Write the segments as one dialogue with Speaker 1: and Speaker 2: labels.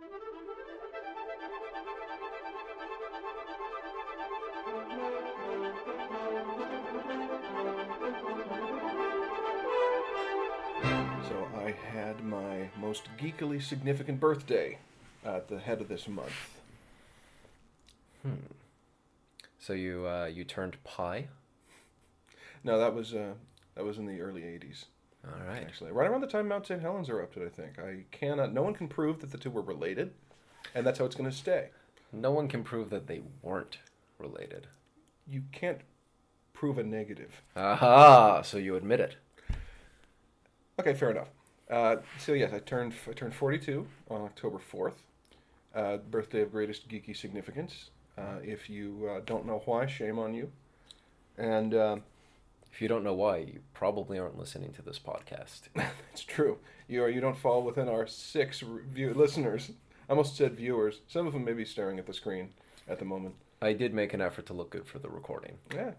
Speaker 1: So I had my most geekily significant birthday at the head of this month.
Speaker 2: So you turned pi?
Speaker 1: No, that was in the early '80s.
Speaker 2: All right.
Speaker 1: Actually, right around the time Mount St. Helens erupted, I think. No one can prove that the two were related, and that's how it's going to stay.
Speaker 2: No one can prove that they weren't related.
Speaker 1: You can't prove a negative.
Speaker 2: Aha! So you admit it.
Speaker 1: Okay, fair enough. So yes, I turned 42 on October 4th. Birthday of greatest geeky significance. If you don't know why, shame on you. And
Speaker 2: If you don't know why, you probably aren't listening to this podcast.
Speaker 1: it's true. You don't fall within our 6 listeners. I almost said viewers. Some of them may be staring at the screen at the moment.
Speaker 2: I did make an effort to look good for the recording.
Speaker 1: Yeah,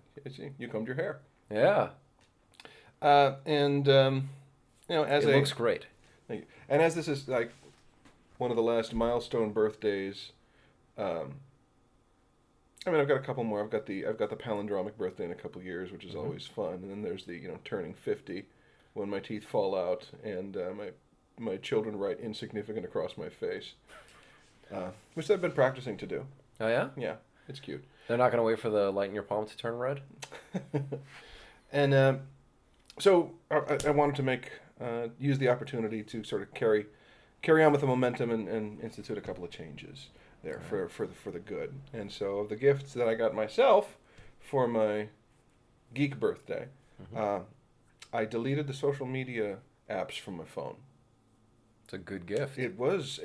Speaker 1: you combed your hair.
Speaker 2: Yeah.
Speaker 1: And as
Speaker 2: it looks great.
Speaker 1: Thank you. And as this is like one of the last milestone birthdays, I've got a couple more. I've got the palindromic birthday in a couple years, which is always fun. And then there's the turning 50, when my teeth fall out and my children write insignificant across my face, which I've been practicing to do.
Speaker 2: Oh yeah?
Speaker 1: Yeah, it's cute.
Speaker 2: They're not going to wait for the light in your palm to turn red?
Speaker 1: And so I wanted to use the opportunity to sort of carry on with the momentum and institute a couple of changes there for the good. And so the gifts that I got myself for my geek birthday, I deleted the social media apps from my phone.
Speaker 2: It's a good gift.
Speaker 1: It was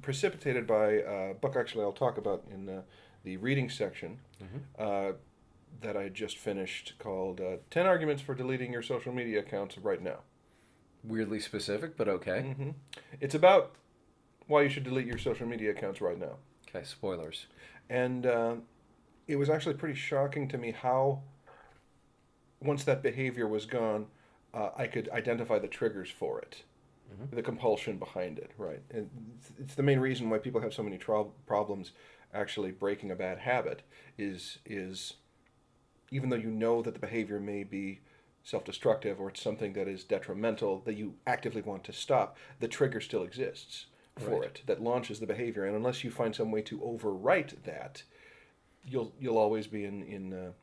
Speaker 1: precipitated by a book actually I'll talk about in the reading section that I just finished called 10 Arguments for Deleting Your Social Media Accounts Right Now.
Speaker 2: Weirdly specific, but okay.
Speaker 1: It's about why you should delete your social media accounts right now.
Speaker 2: Okay, spoilers.
Speaker 1: And it was actually pretty shocking to me how, once that behavior was gone, I could identify the triggers for it, the compulsion behind it, right? And it's the main reason why people have so many problems actually breaking a bad habit is even though you know that the behavior may be self-destructive or it's something that is detrimental that you actively want to stop, the trigger still exists for it that launches the behavior, and unless you find some way to overwrite that, you'll always be in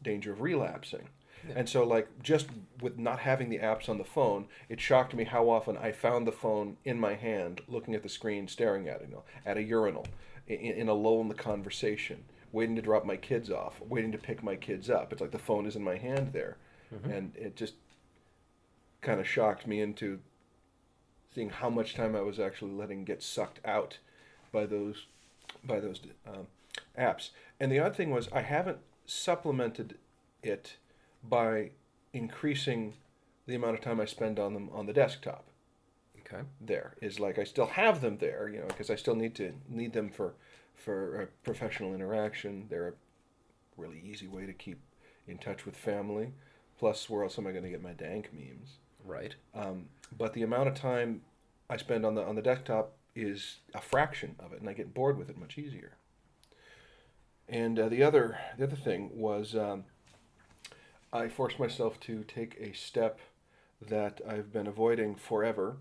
Speaker 1: danger of relapsing. Yeah. And so, like, just with not having the apps on the phone, it shocked me how often I found the phone in my hand, looking at the screen, staring at it, at a urinal, in a lull in the conversation, waiting to drop my kids off, waiting to pick my kids up. It's like the phone is in my hand there, and it just kind of shocked me into seeing how much time I was actually letting get sucked out by those apps. And the odd thing was I haven't supplemented it by increasing the amount of time I spend on them on the desktop.
Speaker 2: Okay.
Speaker 1: There is like I still have them there, because I still need them for professional interaction. They're a really easy way to keep in touch with family. Plus, where else am I going to get my dank memes?
Speaker 2: Right.
Speaker 1: But the amount of time I spend on the desktop is a fraction of it, and I get bored with it much easier. And the other thing was I forced myself to take a step that I've been avoiding forever,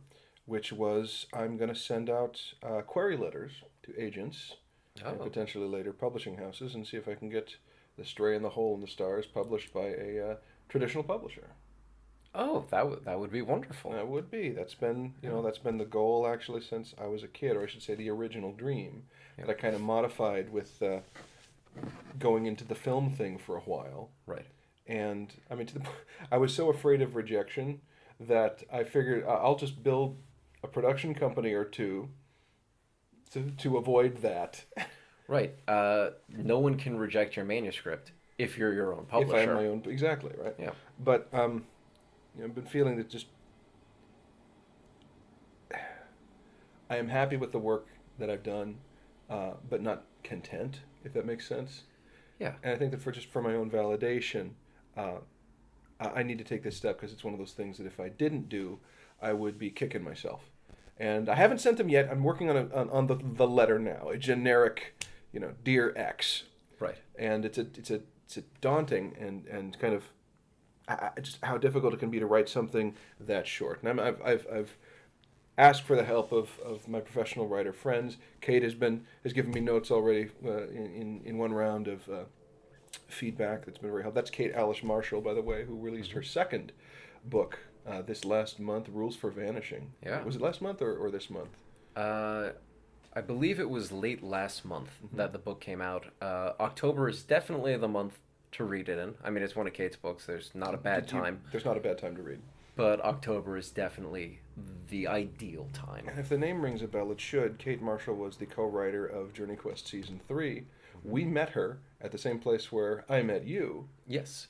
Speaker 1: which was I'm going to send out query letters to agents and potentially later publishing houses and see if I can get The Stray and the Hole in the Stars published by a traditional publisher.
Speaker 2: Oh, that would be wonderful.
Speaker 1: That would be. That's been that's been the goal actually since I was a kid, or I should say the original dream that I kind of modified with going into the film thing for a while.
Speaker 2: Right.
Speaker 1: And I mean, I was so afraid of rejection that I figured I'll just build a production company or two to avoid that.
Speaker 2: Right. No one can reject your manuscript if you're your own publisher.
Speaker 1: If I'm my own, exactly, right?
Speaker 2: Yeah.
Speaker 1: But I've been feeling that just I am happy with the work that I've done, but not content, if that makes sense.
Speaker 2: Yeah.
Speaker 1: And I think that for my own validation, I need to take this step because it's one of those things that if I didn't do, I would be kicking myself. and I haven't sent them yet. I'm working on the letter now, a generic, Dear X,
Speaker 2: Right.
Speaker 1: and it's a daunting and kind of just how difficult it can be to write something that short. And I've asked for the help of my professional writer friends. Kate has given me notes already in one round of feedback that's been very helpful. That's Kate Alice Marshall, by the way, who released her second book this last month, Rules for Vanishing.
Speaker 2: Yeah.
Speaker 1: Was it last month or this month?
Speaker 2: I believe it was late last month that the book came out. October is definitely the month to read it in. I mean, it's one of Kate's books. There's not a bad time.
Speaker 1: There's not a bad time to read.
Speaker 2: But October is definitely the ideal time.
Speaker 1: And if the name rings a bell, it should. Kate Marshall was the co-writer of Journey Quest Season 3. We met her at the same place where I met you.
Speaker 2: Yes.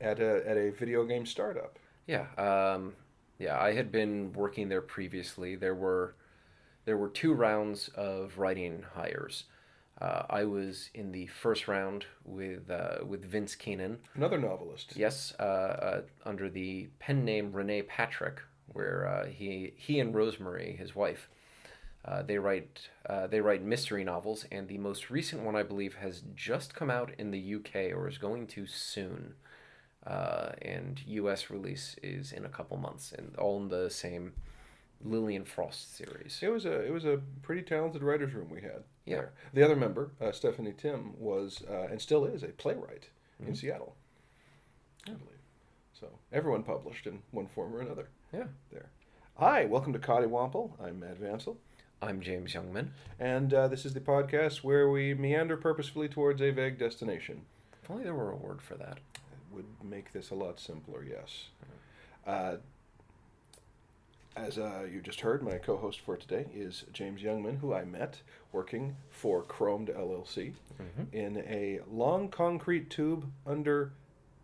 Speaker 1: At a video game startup.
Speaker 2: Yeah. I had been working there previously. There were 2 rounds of writing hires. I was in the first round with Vince Keenan.
Speaker 1: Another novelist.
Speaker 2: Yes, under the pen name Renee Patrick, where he and Rosemary, his wife, they write mystery novels, and the most recent one I believe has just come out in the UK or is going to soon, and US release is in a couple months, and all in the same Lillian Frost series.
Speaker 1: It was a pretty talented writers' room we had.
Speaker 2: Yeah.
Speaker 1: There. The other member, Stephanie Tim, was and still is a playwright in Seattle, I believe. So everyone published in one form or another.
Speaker 2: Yeah.
Speaker 1: There. Hi, welcome to Coddiwomple. I'm Matt Vancil.
Speaker 2: I'm James Youngman.
Speaker 1: And this is the podcast where we meander purposefully towards a vague destination.
Speaker 2: If only there were a word for that.
Speaker 1: It would make this a lot simpler, yes. As you just heard, my co-host for today is James Youngman, who I met working for Chromed LLC in a long concrete tube under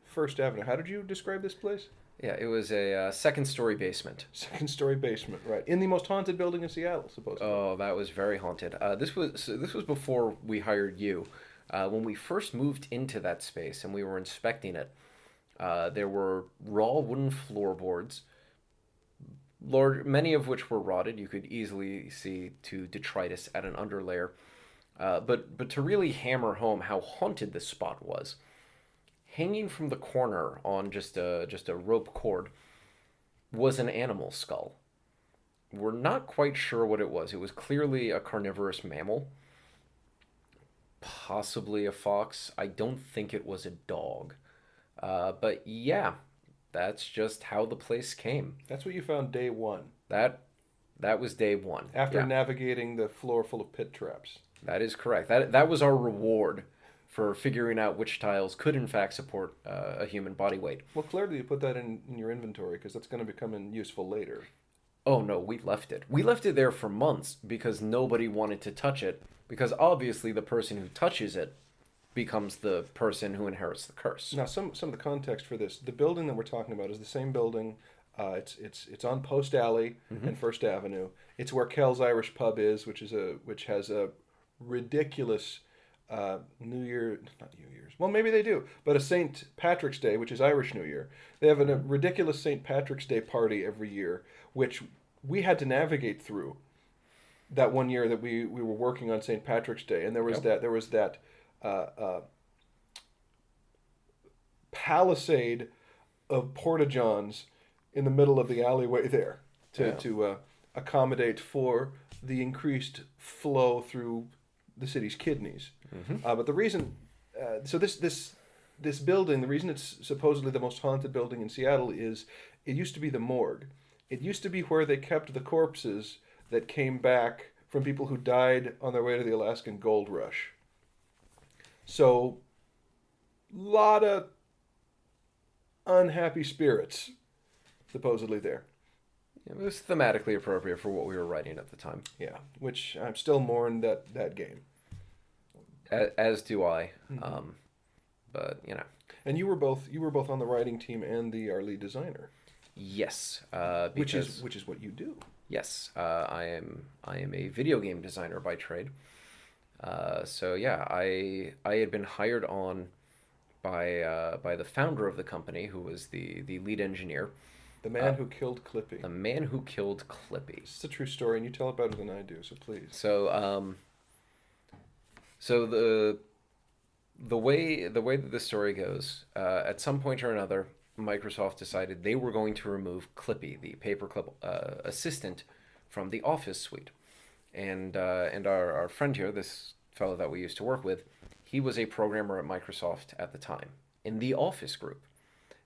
Speaker 1: First Avenue. How did you describe this place?
Speaker 2: Yeah, it was a second-story basement.
Speaker 1: Second-story basement, right. In the most haunted building in Seattle, supposedly.
Speaker 2: Oh, that was very haunted. This was before we hired you. When we first moved into that space and we were inspecting it, there were raw wooden floorboards, many of which were rotted. You could easily see to detritus at an underlayer. But to really hammer home how haunted this spot was, hanging from the corner on just a rope cord was an animal skull. We're not quite sure what it was. It was clearly a carnivorous mammal, possibly a fox. I don't think it was a dog. But yeah, that's just how the place came.
Speaker 1: That's what you found day one.
Speaker 2: That was day one.
Speaker 1: After navigating the floor full of pit traps.
Speaker 2: That is correct. That was our reward for figuring out which tiles could in fact support a human body weight.
Speaker 1: Well, clearly you put that in your inventory because that's going to become useful later.
Speaker 2: Oh no, we left it. We left it there for months because nobody wanted to touch it, because obviously the person who touches it becomes the person who inherits the curse.
Speaker 1: Now, some of the context for this: the building that we're talking about is the same building. It's on Post Alley and First Avenue. It's where Kel's Irish Pub is, which has a ridiculous not New Year's. Well, maybe they do, but a St. Patrick's Day, which is Irish New Year. They have a ridiculous St. Patrick's Day party every year, which we had to navigate through. That one year that we were working on St. Patrick's Day, and there was that palisade of porta-johns in the middle of the alleyway there to accommodate for the increased flow through the city's kidneys. But the reason, so this building, the reason it's supposedly the most haunted building in Seattle is it used to be the morgue. It used to be where they kept the corpses that came back from people who died on their way to the Alaskan gold rush. So, lot of unhappy spirits supposedly there.
Speaker 2: It was thematically appropriate for what we were writing at the time.
Speaker 1: Yeah, which I'm still mourn that game.
Speaker 2: As do I. But you know.
Speaker 1: And you were both on the writing team and our lead designer.
Speaker 2: Yes.
Speaker 1: Which is what you do.
Speaker 2: Yes. I am a video game designer by trade. So yeah, I had been hired on by the founder of the company, who was the lead engineer,
Speaker 1: The Man Who Killed Clippy.
Speaker 2: The Man Who Killed Clippy.
Speaker 1: It's a true story, and you tell it better than I do, so please.
Speaker 2: So, so the way that the story goes, at some point or another, Microsoft decided they were going to remove Clippy, the paperclip assistant, from the Office suite, and our friend here, this fellow that we used to work with, he was a programmer at Microsoft at the time in the Office group,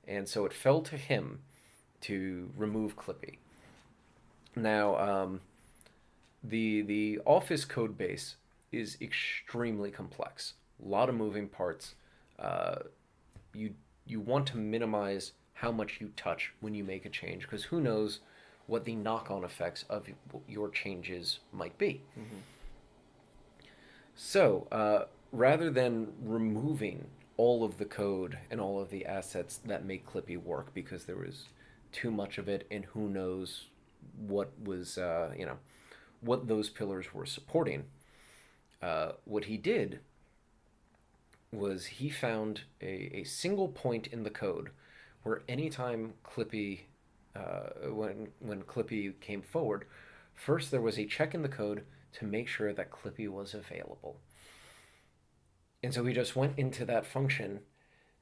Speaker 2: and so it fell to him to remove Clippy. Now, the Office code base is extremely complex. A lot of moving parts. You want to minimize how much you touch when you make a change, because who knows what the knock-on effects of your changes might be.
Speaker 1: Mm-hmm.
Speaker 2: So, rather than removing all of the code and all of the assets that make Clippy work, because there was too much of it, and who knows what was, what those pillars were supporting, what he did was he found a single point in the code where anytime Clippy, when Clippy came forward, first there was a check in the code to make sure that Clippy was available. And so he just went into that function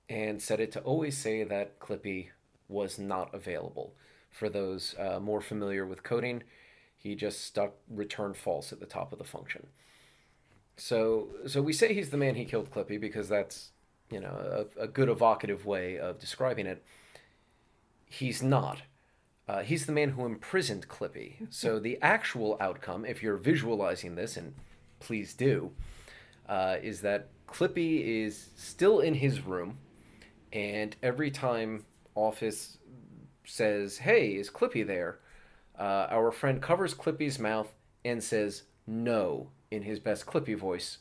Speaker 2: and set it to always say that Clippy was not available. For those more familiar with coding, he just stuck return false at the top of the function. So we say he's the man he killed Clippy because that's, a good evocative way of describing it. He's not. He's the man who imprisoned Clippy. So the actual outcome, if you're visualizing this, and please do, is that Clippy is still in his room, and every time Office says, "Hey, is Clippy there?" Our friend covers Clippy's mouth and says no in his best Clippy voice,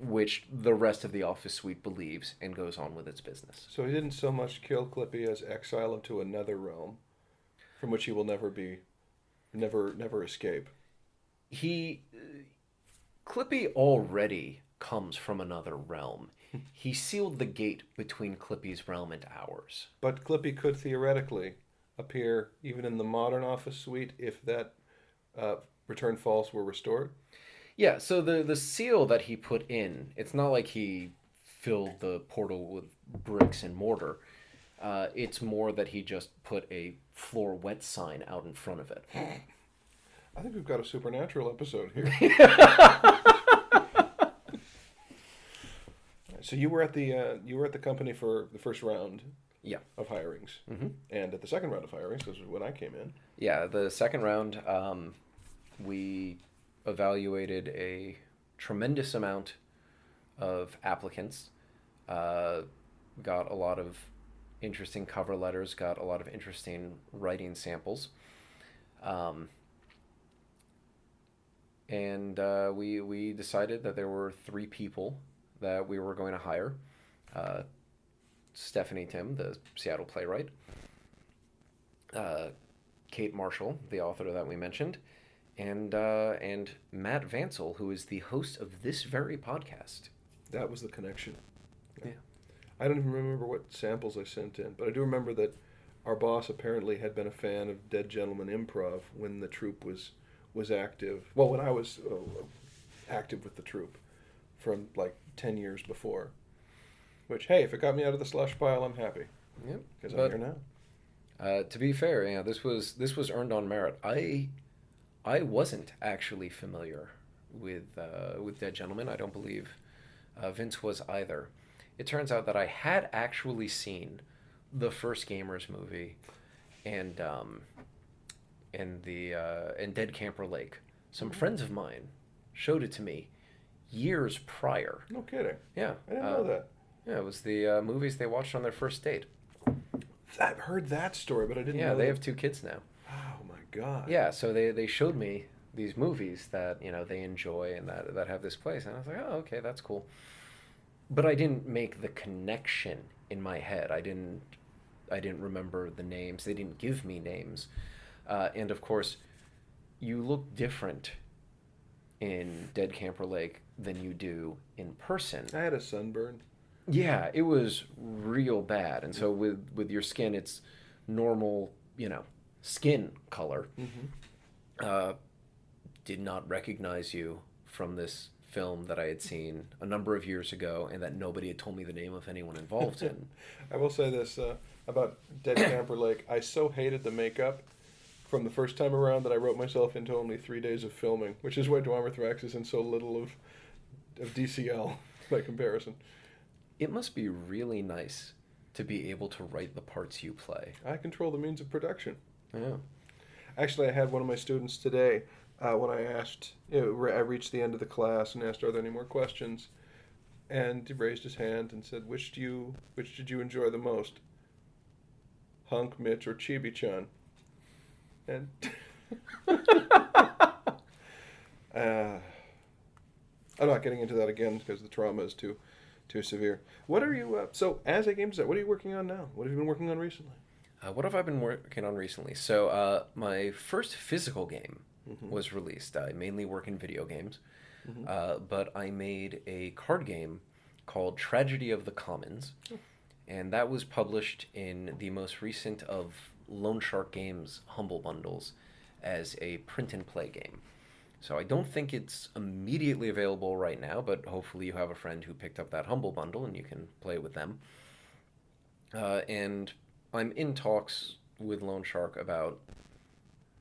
Speaker 2: which the rest of the Office suite believes and goes on with its business.
Speaker 1: So he didn't so much kill Clippy as exile him to another realm, from which he will never escape.
Speaker 2: Clippy already comes from another realm. He sealed the gate between Clippy's realm and ours.
Speaker 1: But Clippy could theoretically appear even in the modern Office suite if that return false were restored.
Speaker 2: Yeah, so the seal that he put in, it's not like he filled the portal with bricks and mortar. It's more that he just put a floor wet sign out in front of it.
Speaker 1: I think we've got a supernatural episode here. So you were at the company for the first round.
Speaker 2: Yeah.
Speaker 1: Of hirings.
Speaker 2: Mm-hmm.
Speaker 1: And at the second round of hirings, this is when I came in.
Speaker 2: Yeah, the second round, we evaluated a tremendous amount of applicants, got a lot of interesting cover letters, got a lot of interesting writing samples, and we decided that there were 3 people that we were going to hire. Stephanie Tim, the Seattle playwright, Kate Marshall, the author that we mentioned, and Matt Vancil, who is the host of this very podcast.
Speaker 1: That was the connection.
Speaker 2: Yeah.
Speaker 1: I don't even remember what samples I sent in, but I do remember that our boss apparently had been a fan of Dead Gentleman Improv when the troupe was active. Well, when I was active with the troupe from like 10 years before. Which, hey, if it got me out of the slush pile, I'm happy.
Speaker 2: Yep.
Speaker 1: Because I'm here now.
Speaker 2: To be fair, this was earned on merit. I wasn't actually familiar with Dead Gentleman. I don't believe Vince was either. It turns out that I had actually seen the first Gamers movie and Dead Camper Lake. Some friends of mine showed it to me years prior.
Speaker 1: No kidding.
Speaker 2: Yeah.
Speaker 1: I didn't know that.
Speaker 2: Yeah, it was the movies they watched on their first date.
Speaker 1: I've heard that story, but I didn't know.
Speaker 2: Yeah, they have 2 kids now.
Speaker 1: Oh my God.
Speaker 2: Yeah, so they showed me these movies that they enjoy and that have this place, and I was like, oh, okay, that's cool. But I didn't make the connection in my head. I didn't remember the names. They didn't give me names, and of course, you look different in Dead Camper Lake than you do in person.
Speaker 1: I had a sunburn.
Speaker 2: Yeah, it was real bad, and so with your skin, it's normal skin color,
Speaker 1: Mm-hmm.
Speaker 2: did not recognize you from this film that I had seen a number of years ago and that nobody had told me the name of anyone involved in.
Speaker 1: I will say this about Dead Camper Lake. I so hated the makeup from the first time around that I wrote myself into only 3 days of filming, which is why Dwarmithrax is in so little of DCL by comparison.
Speaker 2: It must be really nice to be able to write the parts you play.
Speaker 1: I control the means of production.
Speaker 2: Yeah.
Speaker 1: Actually, I had one of my students today when I asked, I reached the end of the class and asked, "Are there any more questions?" And he raised his hand and said, "Which did you enjoy the most, Hunk, Mitch, or Chibi-chan?" And I'm not getting into that again because the trauma is too severe. What are you? So, as a game designer, what are you working on now? What have you been working on recently?
Speaker 2: What have I been working on recently? So, my first physical game was released. I mainly work in video games, but I made a card game called Tragedy of the Commons, and that was published in the most recent of Loan Shark Games Humble Bundles as a print and play game. So I don't think it's immediately available right now, but hopefully you have a friend who picked up that Humble Bundle and you can play with them. And I'm in talks with Loan Shark about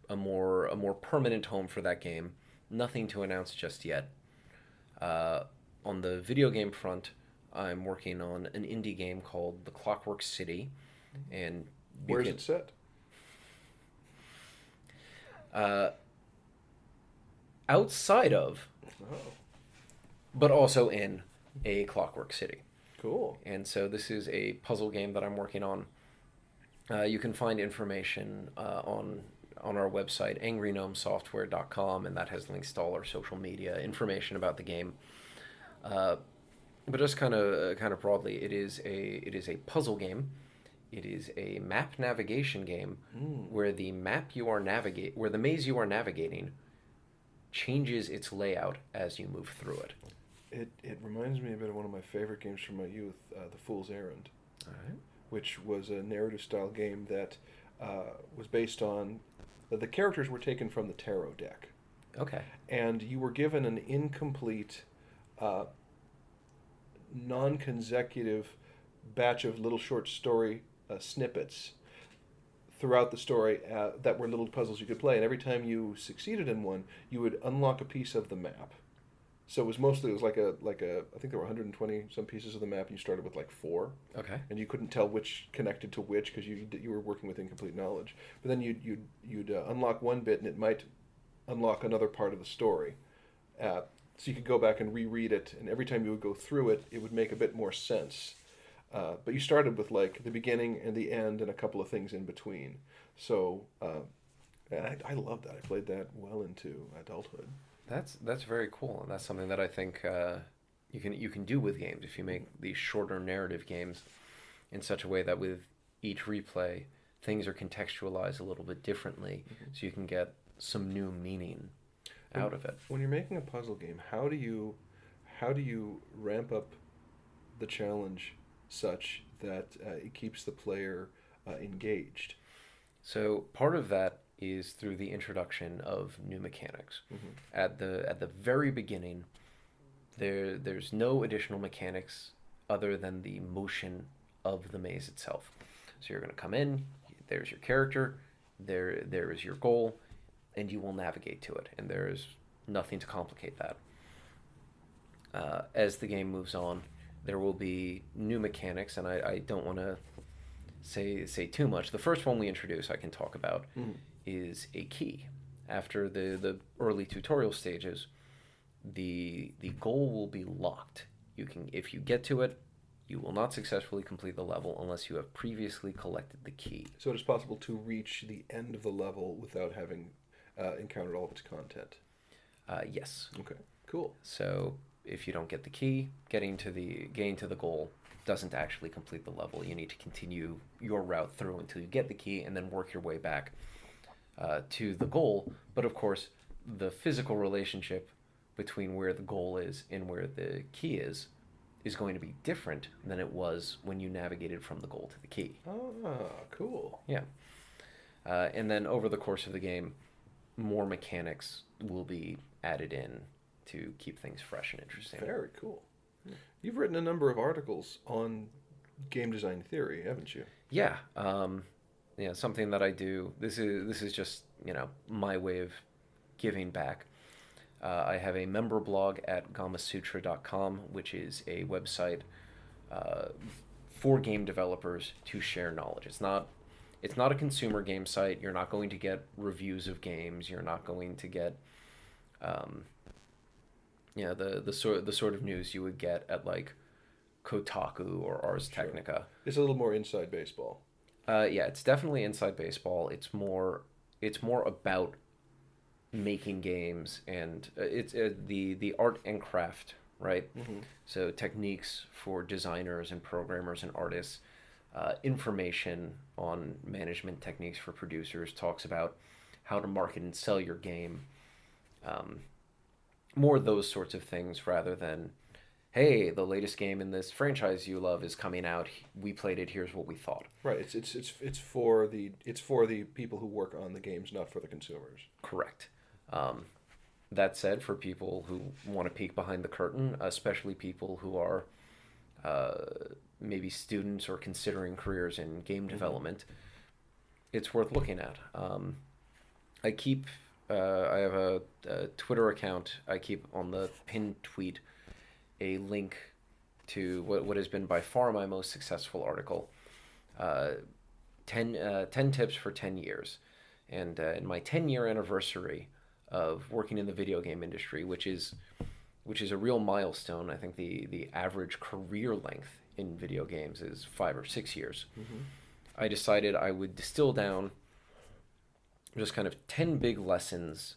Speaker 2: a more permanent home for that game. Nothing to announce just yet. On the video game front, I'm working on an indie game called The Clockwork City, and
Speaker 1: where's it set?
Speaker 2: Outside of, but also in a Clockwork City.
Speaker 1: Cool.
Speaker 2: And so this is a puzzle game that I'm working on. You can find information on our website, angrygnomesoftware.com, and that has links to all our social media, information about the game. But just kind of broadly, it is a puzzle game. It is a map navigation game where the maze you are navigating changes its layout as you move through it.
Speaker 1: It reminds me a bit of one of my favorite games from my youth, The Fool's Errand, which was a narrative style game that was based on the characters were taken from the tarot deck.
Speaker 2: Okay.
Speaker 1: And you were given an incomplete, non-consecutive batch of little short story snippets throughout the story that were little puzzles you could play. And every time you succeeded in one, you would unlock a piece of the map. So it was like a I think there were 120 some pieces of the map, and you started with like 4.
Speaker 2: Okay.
Speaker 1: And you couldn't tell which connected to which because you were working with incomplete knowledge. But then you'd unlock one bit, and it might unlock another part of the story. So you could go back and reread it, and every time you would go through it, it would make a bit more sense. But you started with like the beginning and the end and a couple of things in between. So I love that. I played that well into adulthood.
Speaker 2: That's very cool, and that's something that I think you can do with games if you make these shorter narrative games in such a way that with each replay things are contextualized a little bit differently, so you can get some new meaning out of it.
Speaker 1: When you're making a puzzle game, how do you ramp up the challenge such that it keeps the player engaged?
Speaker 2: So part of that is through the introduction of new mechanics. At the very beginning, there's no additional mechanics other than the motion of the maze itself. So you're going to come in, there's your character, there is your goal, and you will navigate to it, and there's nothing to complicate that. As the game moves on, there will be new mechanics, and I don't want to say too much. The first one we introduce I can talk about is a key. After the early tutorial stages, the goal will be locked. If you get to it, you will not successfully complete the level unless you have previously collected the key.
Speaker 1: So it is possible to reach the end of the level without having encountered all of its content.
Speaker 2: Yes.
Speaker 1: Okay. Cool.
Speaker 2: So if you don't get the key, getting to the goal doesn't actually complete the level. You need to continue your route through until you get the key, and then work your way back to the goal. But of course, the physical relationship between where the goal is and where the key is going to be different than it was when you navigated from the goal to the key.
Speaker 1: Ah, cool.
Speaker 2: Yeah. And then over the course of the game, more mechanics will be added in to keep things fresh and interesting.
Speaker 1: Very cool. You've written a number of articles on game design theory, haven't you?
Speaker 2: Yeah, something that I do. This is just my way of giving back. I have a member blog at gamasutra.com, which is a website uh, for game developers to share knowledge. It's not a consumer game site. You're not going to get reviews of games. You're not going to get um, the sort of news you would get at like Kotaku or Ars
Speaker 1: Sure.
Speaker 2: Technica.
Speaker 1: It's a little more inside baseball.
Speaker 2: Yeah, it's definitely inside baseball. It's more about making games, and it's the art and craft, right?
Speaker 1: Hmm.
Speaker 2: So techniques for designers and programmers and artists, information on management techniques for producers, talks about how to market and sell your game, um, more those sorts of things rather than, hey, the latest game in this franchise you love is coming out. We played it. Here's what we thought.
Speaker 1: Right. It's for the people who work on the games, not for the consumers.
Speaker 2: Correct. Um, that said, for people who want to peek behind the curtain, especially people who are uh, maybe students or considering careers in game
Speaker 1: Hmm.
Speaker 2: development, it's worth looking at. I keep, I have a Twitter account. I keep on the pinned tweet a link to what has been by far my most successful article, uh, 10 tips for 10 years. And in my 10-year anniversary of working in the video game industry, which is a real milestone. I think the average career length in video games is 5 or 6 years.
Speaker 1: Hmm.
Speaker 2: I decided I would distill down just kind of 10 big lessons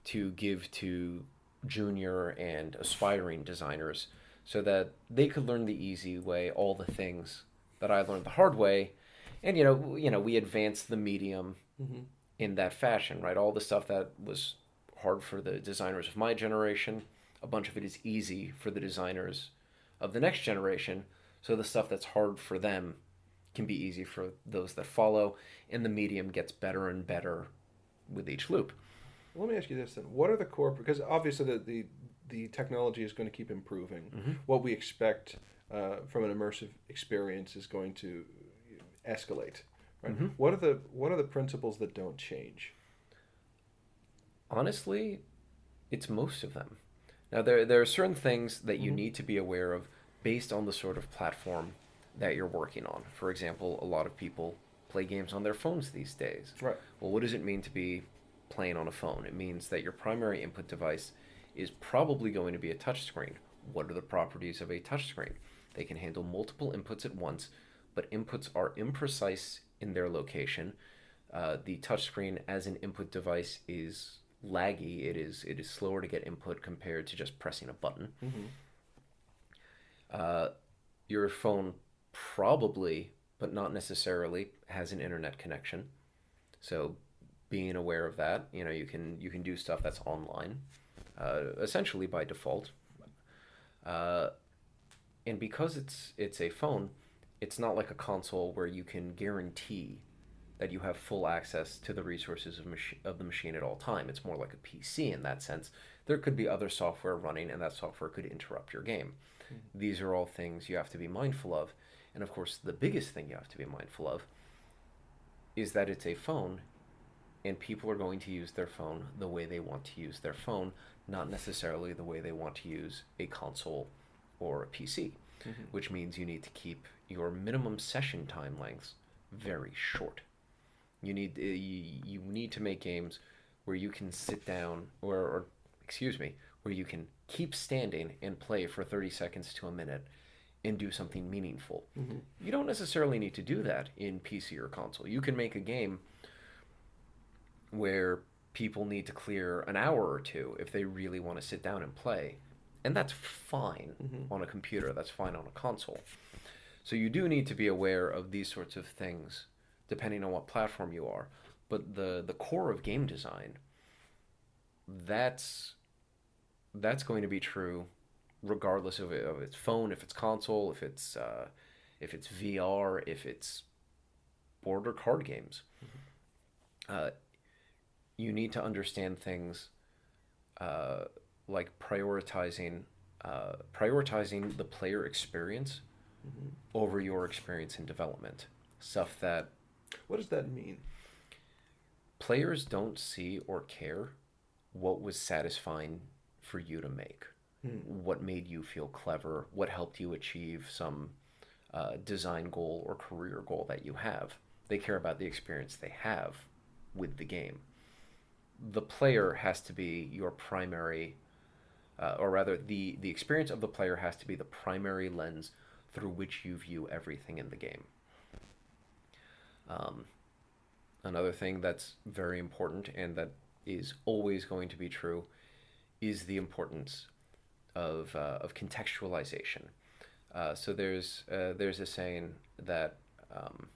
Speaker 2: to give to junior and aspiring designers so that they could learn the easy way all the things that I learned the hard way. And we advanced the medium
Speaker 1: Hmm.
Speaker 2: in that fashion, right? All the stuff that was hard for the designers of my generation, a bunch of it is easy for the designers of the next generation. So the stuff that's hard for them can be easy for those that follow, and the medium gets better and better with each loop.
Speaker 1: Let me ask you this then: what are the core? Because obviously the technology is going to keep improving.
Speaker 2: Mm-hmm.
Speaker 1: What we expect from an immersive experience is going to escalate. Right?
Speaker 2: Mm-hmm.
Speaker 1: What are the principles that don't change?
Speaker 2: Honestly, it's most of them. Now, there are certain things that you
Speaker 1: Hmm.
Speaker 2: need to be aware of based on the sort of platform that you're working on. For example, a lot of people play games on their phones these days.
Speaker 1: Right.
Speaker 2: Well, what does it mean to be playing on a phone? It means that your primary input device is probably going to be a touchscreen. What are the properties of a touchscreen? They can handle multiple inputs at once, but inputs are imprecise in their location. The touchscreen as an input device is laggy. It is slower to get input compared to just pressing a button.
Speaker 1: Hmm.
Speaker 2: Uh, your phone probably, but not necessarily, has an internet connection. So being aware of that, you can do stuff that's online, essentially by default. Uh, and because it's a phone, it's not like a console where you can guarantee that you have full access to the resources of the machine at all time. It's more like a PC in that sense. There could be other software running, and that software could interrupt your game. These are all things you have to be mindful of. And of course, the biggest thing you have to be mindful of is that it's a phone, and people are going to use their phone the way they want to use their phone, not necessarily the way they want to use a console or a PC,
Speaker 1: Hmm.
Speaker 2: which means you need to keep your minimum session time lengths very short. You need to make games where you can sit down or excuse me, where you can keep standing and play for 30 seconds to a minute and do something meaningful.
Speaker 1: Hmm.
Speaker 2: You don't necessarily need to do that in PC or console. You can make a game where people need to clear an hour or two if they really want to sit down and play. And that's fine
Speaker 1: Hmm.
Speaker 2: on a computer, that's fine on a console. So you do need to be aware of these sorts of things depending on what platform you are. But the core of game design, that's that's going to be true regardless of its phone, if it's console, if it's VR, if it's board or card games. Uh, you need to understand things uh, like prioritizing the player experience
Speaker 1: Hmm.
Speaker 2: over your experience in development. Stuff that
Speaker 1: What does that mean?
Speaker 2: players don't see or care what was satisfying for you to make,
Speaker 1: Hmm.
Speaker 2: what made you feel clever, what helped you achieve some design goal or career goal that you have. They care about the experience they have with the game. The player has to be your primary, or rather, the experience of the player has to be the primary lens through which you view everything in the game. Um, Another thing that's very important and that is always going to be true is the importance of contextualization. There's a saying that um,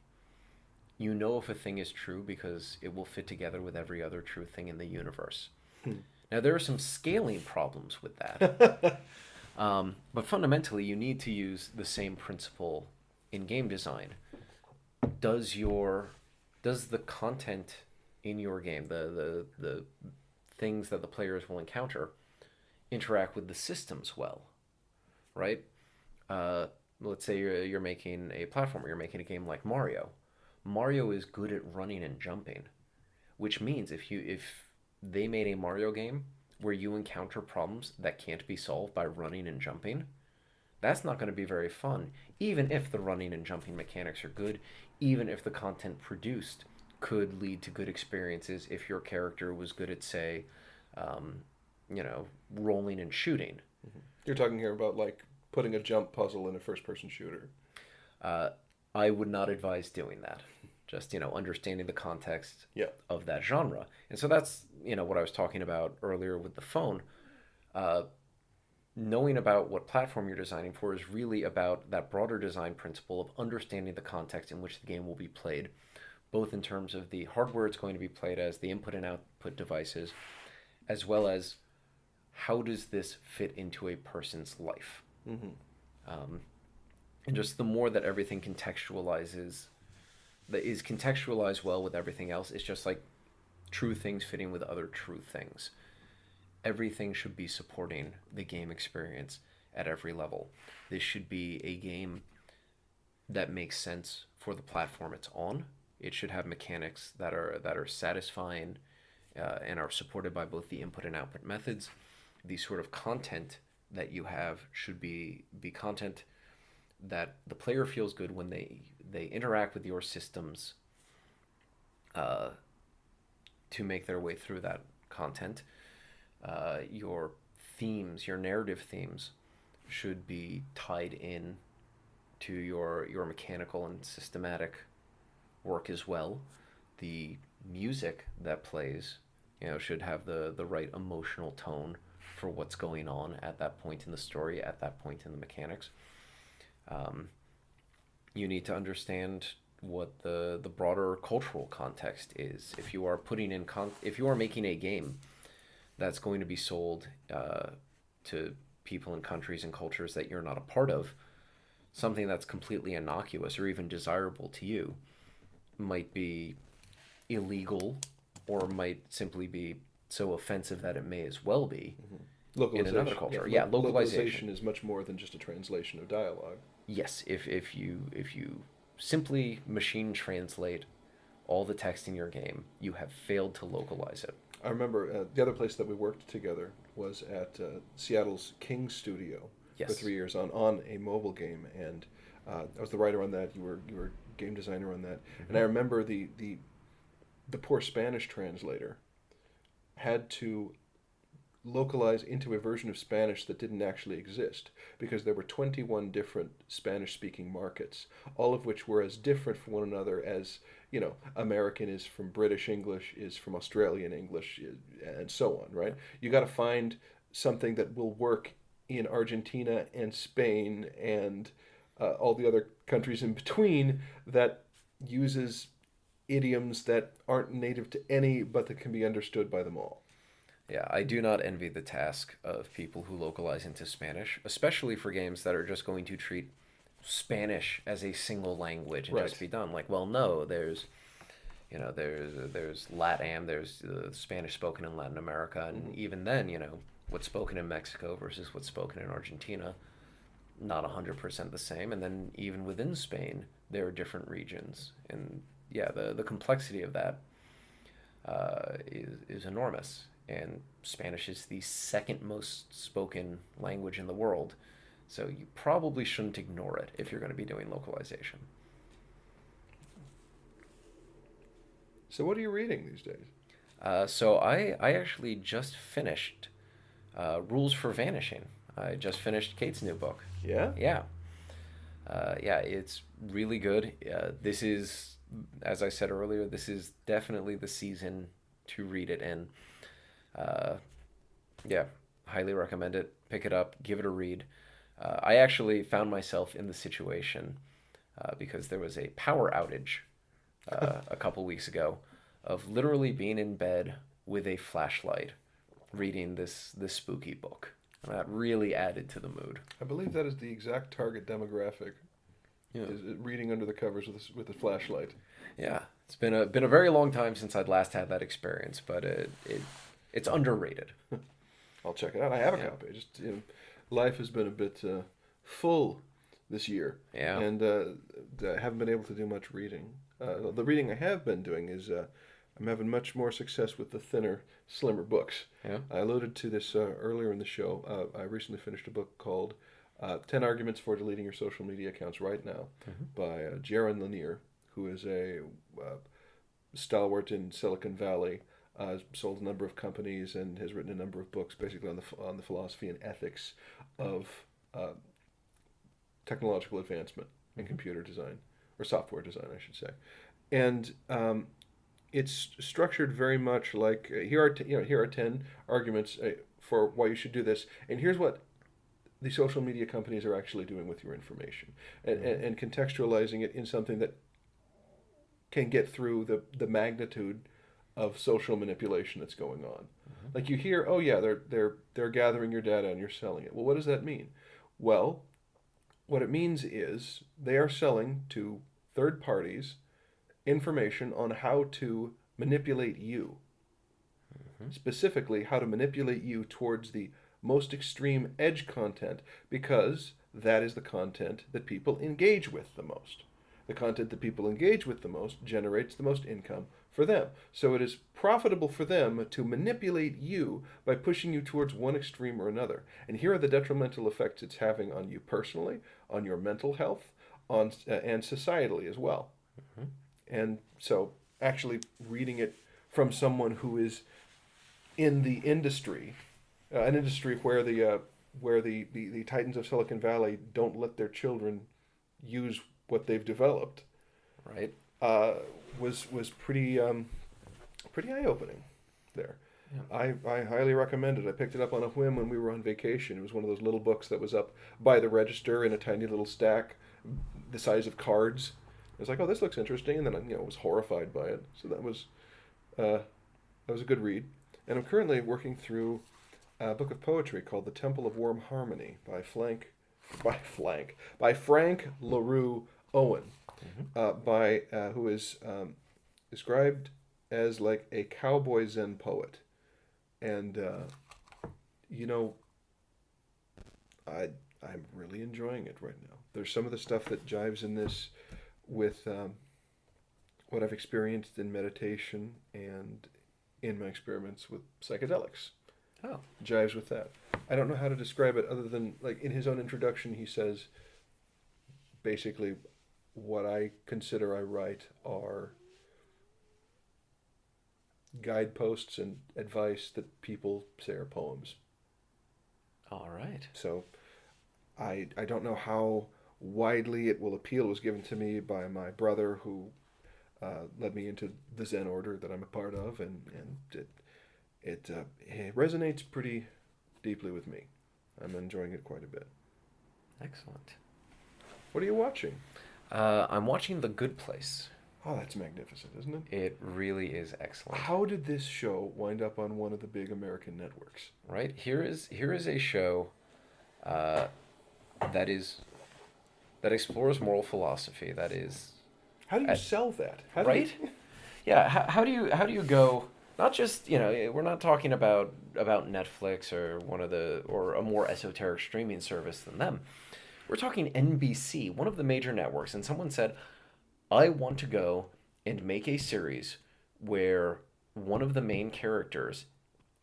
Speaker 2: you know if a thing is true because it will fit together with every other true thing in the universe.
Speaker 1: Hmm.
Speaker 2: Now there are some scaling problems with that, but fundamentally you need to use the same principle in game design. Does your does the content in your game, the things that the players will encounter, interact with the systems well, right? Uh, let's say you're making a platformer, you're making a game like Mario. Mario is good at running and jumping, which means if they made a Mario game where you encounter problems that can't be solved by running and jumping, that's not going to be very fun. Even if the running and jumping mechanics are good, even if the content produced could lead to good experiences if your character was good at, say, um, rolling and shooting.
Speaker 1: You're talking here about like putting a jump puzzle in a first-person shooter.
Speaker 2: Uh, I would not advise doing that. Just, understanding the context
Speaker 1: Yeah.
Speaker 2: of that genre. And so that's, what I was talking about earlier with the phone. Uh, Knowing about what platform you're designing for is really about that broader design principle of understanding the context in which the game will be played, both in terms of the hardware it's going to be played as, the input and output devices, as well as how does this fit into a person's life.
Speaker 1: Hmm.
Speaker 2: Um, and just the more that everything that is contextualized well with everything else, it's just like true things fitting with other true things. Everything should be supporting the game experience at every level. This should be a game that makes sense for the platform it's on. It should have mechanics that are satisfying and are supported by both the input and output methods. The sort of content that you have should be content that the player feels good when they interact with your systems uh, to make their way through that content. Your themes, your narrative themes, should be tied in to your mechanical and systematic work as well. The music that plays, should have the right emotional tone for what's going on at that point in the story, at that point in the mechanics. Um, you need to understand what the broader cultural context is. If you are if you are making a game that's going to be sold to people in countries and cultures that you're not a part of, something that's completely innocuous or even desirable to you might be illegal or might simply be so offensive that it may as well be in another
Speaker 1: Localization. Yeah.
Speaker 2: culture. Yeah,
Speaker 1: Localization
Speaker 2: localization.
Speaker 1: is much more than just a translation of dialogue.
Speaker 2: Yes, if you simply machine translate all the text in your game, you have failed to localize it.
Speaker 1: I remember the other place that we worked together was at Seattle's King Studio for
Speaker 2: Yes.
Speaker 1: 3 years on a mobile game, and I was the writer on that. You were game designer on that, and I
Speaker 2: Hmm.
Speaker 1: remember the poor Spanish translator had to localize into a version of Spanish that didn't actually exist because there were 21 different Spanish speaking markets, all of which were as different from one another as, American is from British English, is from Australian English, and so on, right? You got to find something that will work in Argentina and Spain and all the other countries in between that uses idioms that aren't native to any but that can be understood by them all.
Speaker 2: Yeah, I do not envy the task of people who localize into Spanish, especially for games that are just going to treat Spanish as a single language and just
Speaker 1: Right.
Speaker 2: be done. Like, well, no, there's There's LATAM, there's Spanish spoken in Latin America, and even then, what's spoken in Mexico versus what's spoken in Argentina, not 100% the same. And then even within Spain, there are different regions, and yeah, the complexity of that is enormous. And Spanish is the second most spoken language in the world, so you probably shouldn't ignore it if you're going to be doing localization.
Speaker 1: So what are you reading these days?
Speaker 2: So I actually just finished Rules for Vanishing. I just finished Kate's new book.
Speaker 1: Yeah?
Speaker 2: Yeah. Yeah, it's really good. This is, as I said earlier, this is definitely the season to read it in. Yeah, highly recommend it. Pick it up, give it a read. I actually found myself in the situation because there was a power outage a couple weeks ago of literally being in bed with a flashlight reading this spooky book. And that really added to the mood.
Speaker 1: I believe that is the exact target demographic.
Speaker 2: Yeah.
Speaker 1: Is reading under the covers with a flashlight.
Speaker 2: Yeah, it's been a very long time since I'd last had that experience, but it's underrated.
Speaker 1: I'll check it out. I have a
Speaker 2: Yeah.
Speaker 1: copy. Just life has been a bit full this year,
Speaker 2: Yeah.
Speaker 1: and I haven't been able to do much reading. The reading I have been doing is I'm having much more success with the thinner, slimmer books.
Speaker 2: Yeah.
Speaker 1: I alluded to this earlier in the show. I recently finished a book called 10 Arguments for Deleting Your Social Media Accounts Right Now by Jaron Lanier, who is a stalwart in Silicon Valley, sold a number of companies, and has written a number of books basically on the philosophy and ethics of technological advancement in computer design, or software design, I should say. And it's structured very much like here are 10 arguments for why you should do this, and here's what the social media companies are actually doing with your information, and contextualizing it in something that can get through the magnitude of social manipulation that's going on. Like you hear, oh yeah, they're gathering your data and you're selling it. Well, what does that mean? Well, what it means is they are selling to third parties information on how to manipulate you. Specifically, how to manipulate you towards the most extreme edge content, because that is the content that people engage with the most. The content that people engage with the most generates the most income for them. So it is profitable for them to manipulate you by pushing you towards one extreme or another. And here are the detrimental effects it's having on you personally, on your mental health, and societally as well. And so actually reading it from someone who is in the industry, an industry where the titans of Silicon Valley don't let their children use what they've developed,
Speaker 2: Right.
Speaker 1: was pretty eye opening there.
Speaker 2: Yeah.
Speaker 1: I highly recommend it. I picked it up on a whim when we were on vacation. It was one of those little books that was up by the register in a tiny little stack, the size of cards. I was like, oh, this looks interesting, and then I was horrified by it. So that was a good read. And I'm currently working through a book of poetry called "The Temple of Warm Harmony" by Frank LaRue Owen, who is described as like a cowboy Zen poet, and I'm really enjoying it right now. There's some of the stuff that jives in this with what I've experienced in meditation and in my experiments with psychedelics.
Speaker 2: Oh.
Speaker 1: Jives with that. I don't know how to describe it other than, like, in his own introduction, he says basically what I consider I write are guideposts and advice that people say are poems.
Speaker 2: All right.
Speaker 1: So I don't know how widely it will appeal. It was given to me by my brother, who led me into the Zen order that I'm a part of, and it resonates pretty deeply with me. I'm enjoying it quite a bit.
Speaker 2: Excellent.
Speaker 1: What are you watching?
Speaker 2: I'm watching The Good Place.
Speaker 1: Oh, that's magnificent, isn't it?
Speaker 2: It really is excellent.
Speaker 1: How did this show wind up on one of the big American networks?
Speaker 2: Right? Here is a show that explores moral philosophy. That is
Speaker 1: How do you sell that? How do
Speaker 2: right.
Speaker 1: you...
Speaker 2: Yeah, how do you go? Not just we're not talking about Netflix or one of the or a more esoteric streaming service than them. We're talking NBC, one of the major networks, and someone said, "I want to go and make a series where one of the main characters,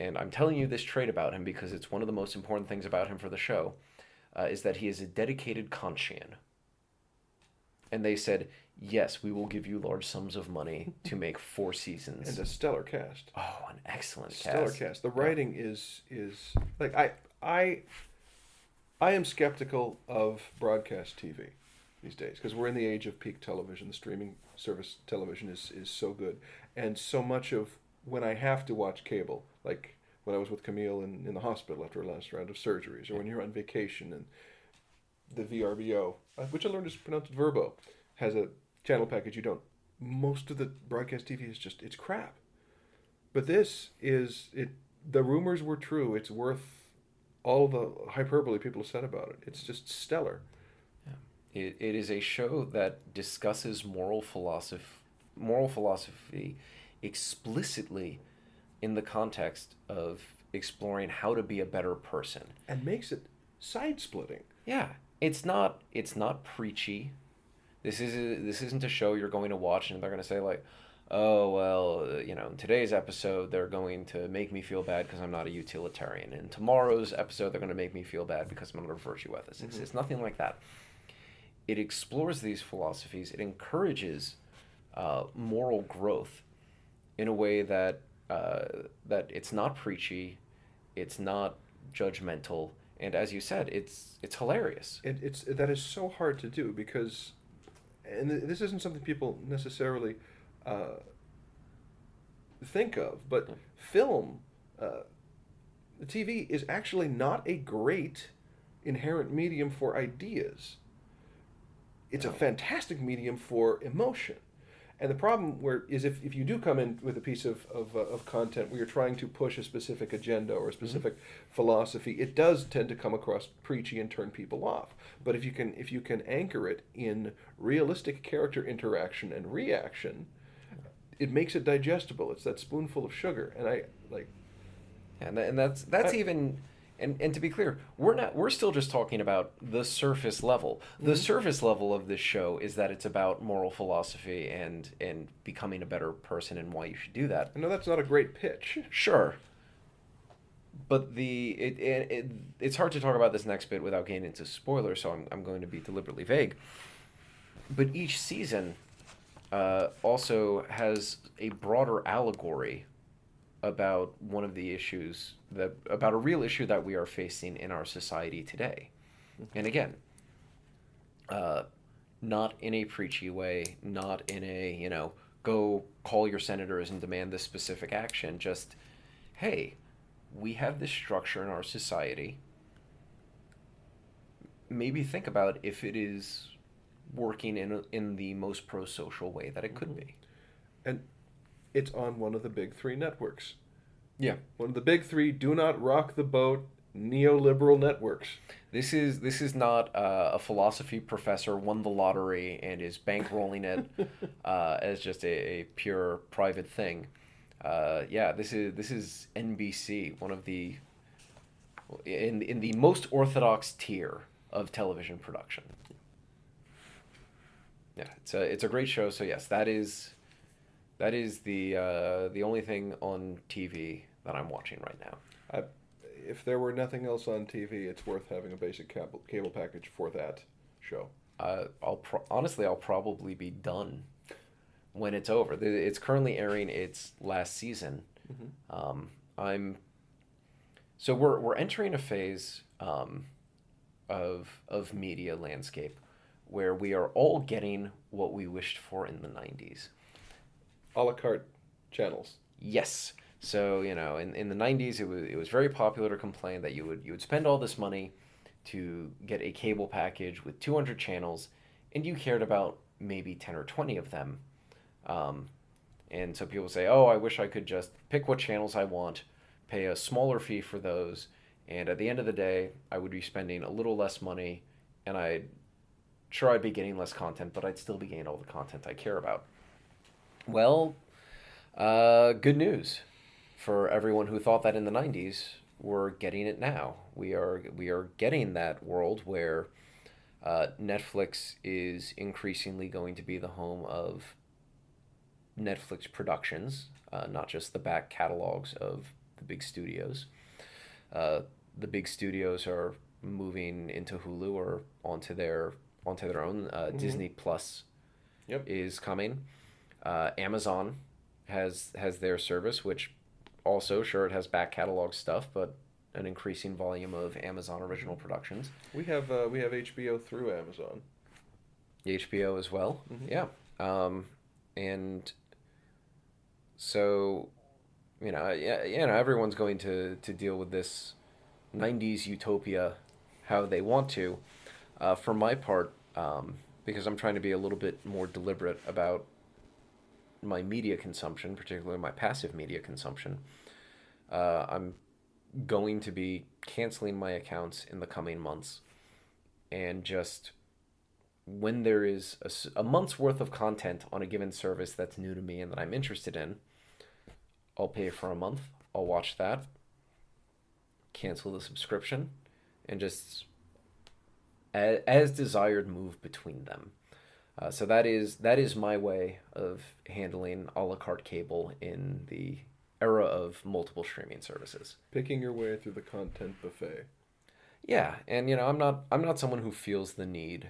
Speaker 2: and I'm telling you this trait about him because it's one of the most important things about him for the show, is that he is a dedicated conscian." And they said, "Yes, we will give you large sums of money to make 4 seasons."
Speaker 1: And a stellar cast.
Speaker 2: Oh, an excellent
Speaker 1: Stellar
Speaker 2: cast.
Speaker 1: cast. The
Speaker 2: Yeah.
Speaker 1: writing is like I am skeptical of broadcast TV these days because we're in the age of peak television. The streaming service television is so good, and so much of when I have to watch cable, like when I was with Camille in the hospital after her last round of surgeries, or when you're on vacation and the VRBO, which I learned is pronounced Verbo, has a channel package you don't. Most of the broadcast TV is just it's crap. But this is it. The rumors were true. It's worth all the hyperbole people have said about it. It's just stellar.
Speaker 2: It is a show that discusses moral philosophy explicitly in the context of exploring how to be a better person.
Speaker 1: And makes it side splitting.
Speaker 2: Yeah, it's not preachy. This isn't a show you're going to watch and they're going to say like, "Oh, well, in today's episode they're going to make me feel bad because I'm not a utilitarian. In tomorrow's episode they're going to make me feel bad because I'm not a virtue ethicist." It's nothing like that. It explores these philosophies. It encourages moral growth in a way that it's not preachy, it's not judgmental, and as you said, it's hilarious.
Speaker 1: It's that is so hard to do because, and this isn't something people necessarily think of, but film, the TV is actually not a great inherent medium for ideas. It's a
Speaker 2: No.
Speaker 1: fantastic medium for emotion. And the problem is if you do come in with a piece of content where you're trying to push a specific agenda or a specific philosophy, it does tend to come across preachy and turn people off. But if you can anchor it in realistic character interaction and reaction, it makes it digestible. It's that spoonful of sugar. And I like
Speaker 2: And that's
Speaker 1: I,
Speaker 2: even and to be clear, we're still just talking about the surface level. The surface level of this show is that it's about moral philosophy and becoming a better person and why you should do that.
Speaker 1: I know that's not a great pitch.
Speaker 2: Sure. But it's hard to talk about this next bit without getting into spoilers, so I'm going to be deliberately vague. But each season also has a broader allegory about one of the issues about a real issue that we are facing in our society today. And again, not in a preachy way, not in a, go call your senators and demand this specific action. Just, hey, we have this structure in our society. Maybe think about if it is working in the most pro-social way that it could be.
Speaker 1: And it's on one of the big three networks.
Speaker 2: Yeah.
Speaker 1: One of the big three do not rock the boat neoliberal networks.
Speaker 2: This is not a philosophy professor won the lottery and is bankrolling it as just a pure private thing. Yeah, this is NBC, one of the in the most orthodox tier of television production. Yeah, it's a great show. So yes, that is the only thing on TV that I'm watching right now.
Speaker 1: If there were nothing else on TV, it's worth having a basic cable package for that show.
Speaker 2: Honestly, I'll probably be done when it's over. It's currently airing its last season. So we're entering a phase of media landscape where we are all getting what we wished for in the 90s.
Speaker 1: A la carte channels.
Speaker 2: Yes. So, in the 90s, it was very popular to complain that you would spend all this money to get a cable package with 200 channels, and you cared about maybe 10 or 20 of them. And so people say, "Oh, I wish I could just pick what channels I want, pay a smaller fee for those, and at the end of the day, I would be spending a little less money, and I'd be getting less content, but I'd still be getting all the content I care about." Well, Good news for everyone who thought that in the 90s. We're getting it now. We are getting that world where Netflix is increasingly going to be the home of Netflix productions, not just the back catalogs of the big studios. Uh, the big studios are moving into Hulu or onto their own.
Speaker 1: Mm-hmm.
Speaker 2: Disney Plus
Speaker 1: Yep.
Speaker 2: is coming. Amazon has their service, which also sure it has back catalog stuff, but an increasing volume of Amazon
Speaker 1: Mm-hmm.
Speaker 2: original productions.
Speaker 1: We have HBO through Amazon.
Speaker 2: HBO as well.
Speaker 1: Mm-hmm.
Speaker 2: Yeah. And so yeah, everyone's going to deal with this 90s utopia how they want to. For my part, because I'm trying to be a little bit more deliberate about my media consumption, particularly my passive media consumption, I'm going to be canceling my accounts in the coming months, and just when there is a month's worth of content on a given service that's new to me and that I'm interested in, I'll pay for a month. I'll watch that, cancel the subscription, and just as desired move between them. So that is my way of handling a la carte cable in the era of multiple streaming services.
Speaker 1: Picking your way through the content buffet.
Speaker 2: Yeah, and I'm not someone who feels the need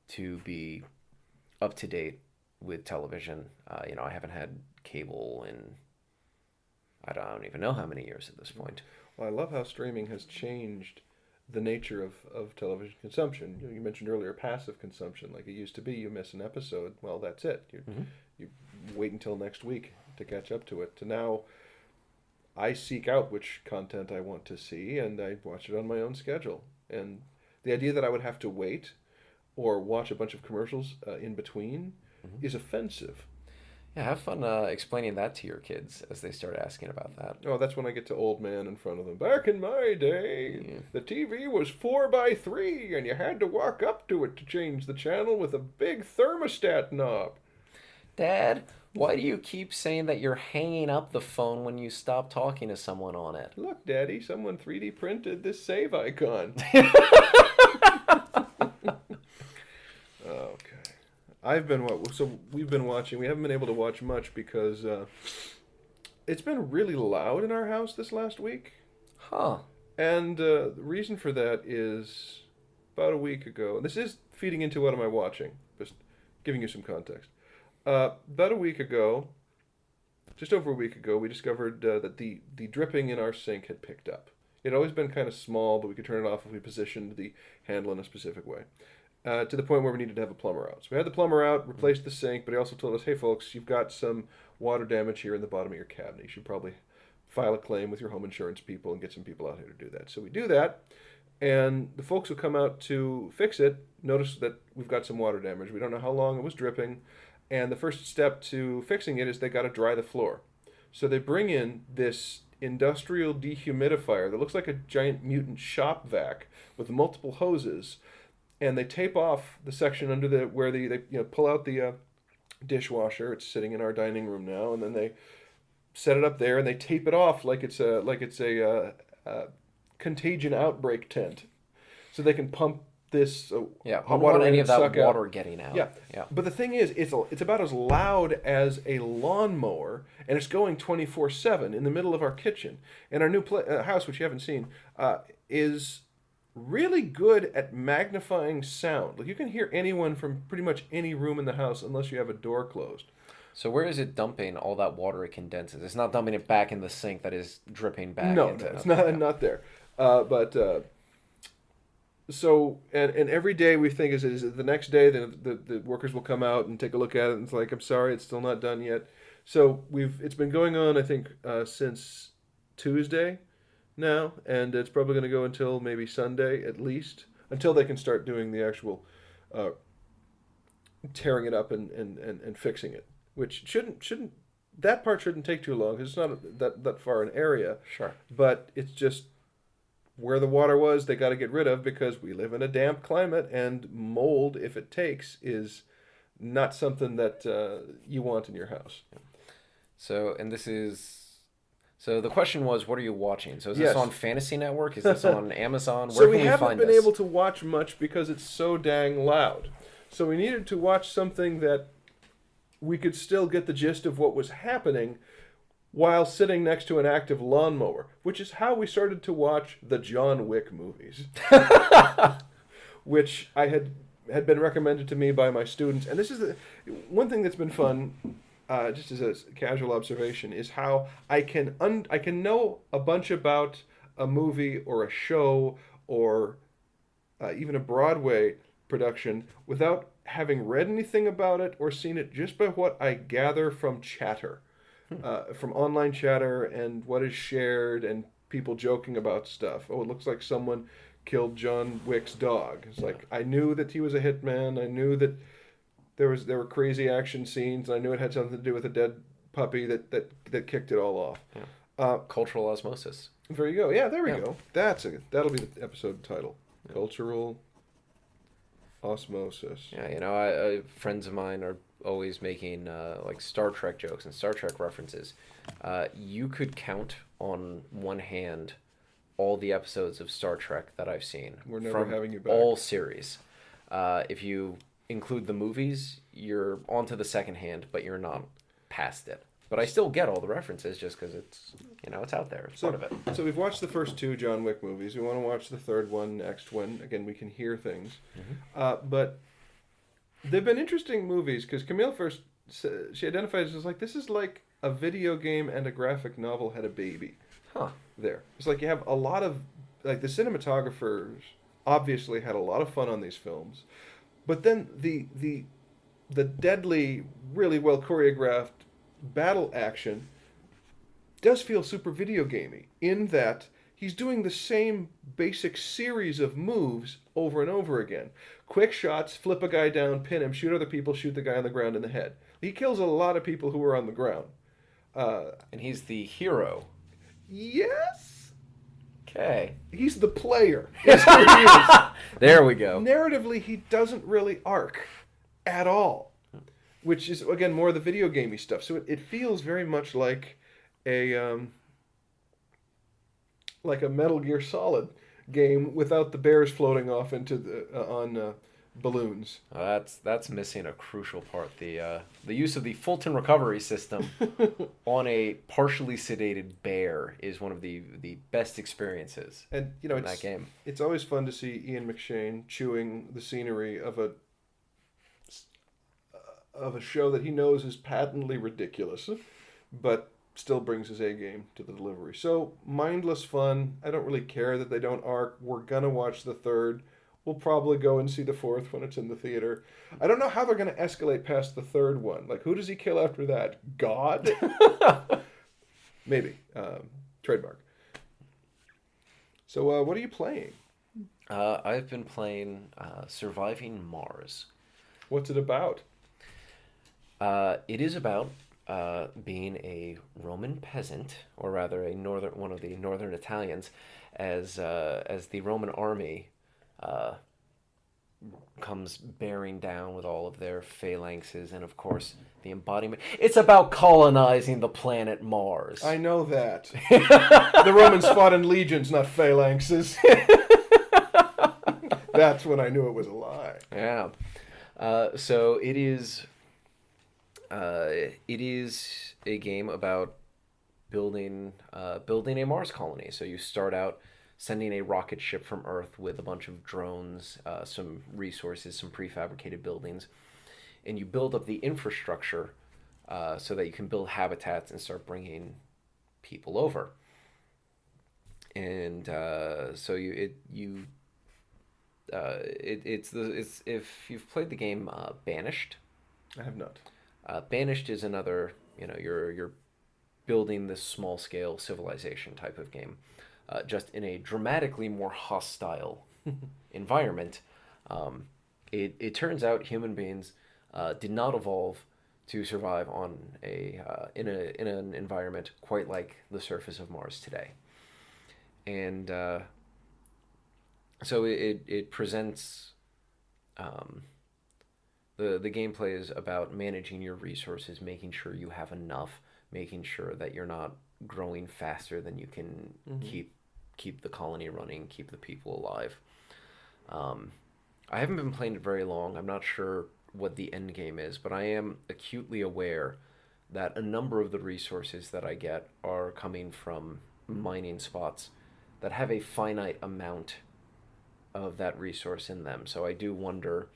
Speaker 2: to be up to date with television. I haven't had cable in I don't even know how many years at this point.
Speaker 1: Well, I love how streaming has changed the nature of television consumption. You mentioned earlier passive consumption. Like it used to be, you miss an episode, well, that's it.
Speaker 2: Mm-hmm.
Speaker 1: You wait until next week to catch up to it. To now, I seek out which content I want to see and I watch it on my own schedule. And the idea that I would have to wait or watch a bunch of commercials in between
Speaker 2: Mm-hmm.
Speaker 1: is offensive.
Speaker 2: Yeah, have fun explaining that to your kids as they start asking about that.
Speaker 1: Oh, that's when I get to old man in front of them. Back in my day,
Speaker 2: Yeah.
Speaker 1: the TV was 4x3, and you had to walk up to it to change the channel with a big thermostat knob.
Speaker 2: Dad, why do you keep saying that you're hanging up the phone when you stop talking to someone on it?
Speaker 1: Look, Daddy, someone 3D printed this save icon. Okay. We've been watching. We haven't been able to watch much because it's been really loud in our house this last week.
Speaker 2: Huh.
Speaker 1: And the reason for that is about a week ago. This is feeding into what am I watching, just giving you some context. About a week ago, just over a week ago, we discovered that the dripping in our sink had picked up. It had always been kind of small, but we could turn it off if we positioned the handle in a specific way. To the point where we needed to have a plumber out. So we had the plumber out, replaced the sink, but he also told us, hey folks, you've got some water damage here in the bottom of your cabinet. You should probably file a claim with your home insurance people and get some people out here to do that. So we do that, and the folks who come out to fix it notice that we've got some water damage. We don't know how long it was dripping, and the first step to fixing it is they got to dry the floor. So they bring in this industrial dehumidifier that looks like a giant mutant shop vac with multiple hoses, and they tape off the section under the where they pull out the dishwasher. It's sitting in our dining room now, and then they set it up there and they tape it off like it's a contagion outbreak tent, so they can pump this
Speaker 2: Yeah,
Speaker 1: hot
Speaker 2: we don't
Speaker 1: water
Speaker 2: want
Speaker 1: in
Speaker 2: any
Speaker 1: and
Speaker 2: of that
Speaker 1: suck out.
Speaker 2: water getting out.
Speaker 1: Yeah,
Speaker 2: Yeah.
Speaker 1: but the thing is, it's about as loud as a lawnmower, and it's going 24/7 in the middle of our kitchen. And our new house, which you haven't seen, is really good at magnifying sound. Like you can hear anyone from pretty much any room in the house unless you have a door closed.
Speaker 2: So where is it dumping all that water it condenses? It's not dumping it back in the sink that is dripping back
Speaker 1: No,
Speaker 2: into
Speaker 1: no, it's
Speaker 2: okay,
Speaker 1: not
Speaker 2: yeah.
Speaker 1: not there. But so and every day we think is the next day the workers will come out and take a look at it, and it's like, I'm sorry, it's still not done yet. So it's been going on, I think, since Tuesday now, and it's probably going to go until maybe Sunday at least, until they can start doing the actual uh, tearing it up and fixing it, which shouldn't that part shouldn't take too long because it's not that far an area,
Speaker 2: Sure.
Speaker 1: but it's just where the water was they got to get rid of because we live in a damp climate, and mold, if it takes, is not something that you want in your house.
Speaker 2: So, and this is. So the question was, what are you watching? So is this
Speaker 1: Yes.
Speaker 2: on Fantasy Network? Is this on Amazon?
Speaker 1: So
Speaker 2: Where
Speaker 1: we
Speaker 2: can we
Speaker 1: haven't
Speaker 2: find
Speaker 1: been
Speaker 2: this?
Speaker 1: able to watch much because it's so dang loud. So we needed to watch something that we could still get the gist of what was happening while sitting next to an active lawnmower, which is how we started to watch the John Wick movies, which I had been recommended to me by my students. And this is the one thing that's been fun, just as a casual observation, is how I can know a bunch about a movie or a show or even a Broadway production without having read anything about it or seen it, just by what I gather from chatter, from online chatter and what is shared and people joking about stuff. Oh, it looks like someone killed John Wick's dog. It's like I knew that he was a hitman. I knew that there were crazy action scenes, and I knew it had something to do with a dead puppy that kicked it all off.
Speaker 2: Yeah.
Speaker 1: Uh,
Speaker 2: Cultural osmosis.
Speaker 1: there you go. Yeah, there we
Speaker 2: Yeah.
Speaker 1: go. That'll be the episode title. Cultural osmosis.
Speaker 2: Yeah, friends of mine are always making like Star Trek jokes and Star Trek references. You could count on one hand all the episodes of Star Trek that I've seen.
Speaker 1: We're never
Speaker 2: from
Speaker 1: having you back.
Speaker 2: all series. If you include the movies, you're onto the second hand, but you're not past it. But I still get all the references just because it's out there. It's part of it.
Speaker 1: So we've watched the first two John Wick movies. We want to watch the third one next when, again, we can hear things. But they've been interesting movies because Camille first, she identifies as like, this is like a video game and a graphic novel had a baby.
Speaker 2: Huh.
Speaker 1: There. It's like you have a lot of, like the cinematographers obviously had a lot of fun on these films. But then the deadly, really well choreographed battle action does feel super video gamey in that he's doing the same basic series of moves over and over again. Quick shots, flip a guy down, pin him, shoot other people, shoot the guy on the ground in the head. He kills a lot of people who are on the ground.
Speaker 2: And he's the hero.
Speaker 1: Yes?
Speaker 2: Okay.
Speaker 1: He's the player. Is who he is.
Speaker 2: There we go.
Speaker 1: Narratively, he doesn't really arc at all, which is, again, more of the video gamey stuff. So it feels very much like a Metal Gear Solid game without the bears floating off into on balloons.
Speaker 2: That's missing a crucial part. The use of the Fulton recovery system on a partially sedated bear is one of the best experiences
Speaker 1: And
Speaker 2: in that game.
Speaker 1: It's always fun to see Ian McShane chewing the scenery of a show that he knows is patently ridiculous, but still brings his A game to the delivery. So mindless fun. I don't really care that they don't arc. We're gonna watch the third. We'll probably go and see the fourth when it's in the theater. I don't know how they're gonna escalate past the third one. Like, who does he kill after that? God? Maybe. Trademark. So what are you playing?
Speaker 2: I've been playing Surviving Mars.
Speaker 1: What's it about?
Speaker 2: It is about being a Roman peasant, or rather one of the northern Italians, as the Roman army comes bearing down with all of their phalanxes and, of course, the embodiment. It's about colonizing the planet Mars.
Speaker 1: I know that. The Romans fought in legions, not phalanxes. That's when I knew it was a lie.
Speaker 2: Yeah. So it is a game about building a Mars colony. So you start out sending a rocket ship from Earth with a bunch of drones, some resources, some prefabricated buildings, and you build up the infrastructure so that you can build habitats and start bringing people over. And so it's if you've played the game Banished.
Speaker 1: I have not.
Speaker 2: Banished is another, you're building this small scale civilization type of game, just in a dramatically more hostile environment. It turns out human beings did not evolve to survive on in an environment quite like the surface of Mars today, and so it presents. The gameplay is about managing your resources, making sure you have enough, making sure that you're not growing faster than you can keep the colony running, keep the people alive. I haven't been playing it very long. I'm not sure what the end game is, but I am acutely aware that a number of the resources that I get are coming from mining spots that have a finite amount of that resource in them. So I do wonder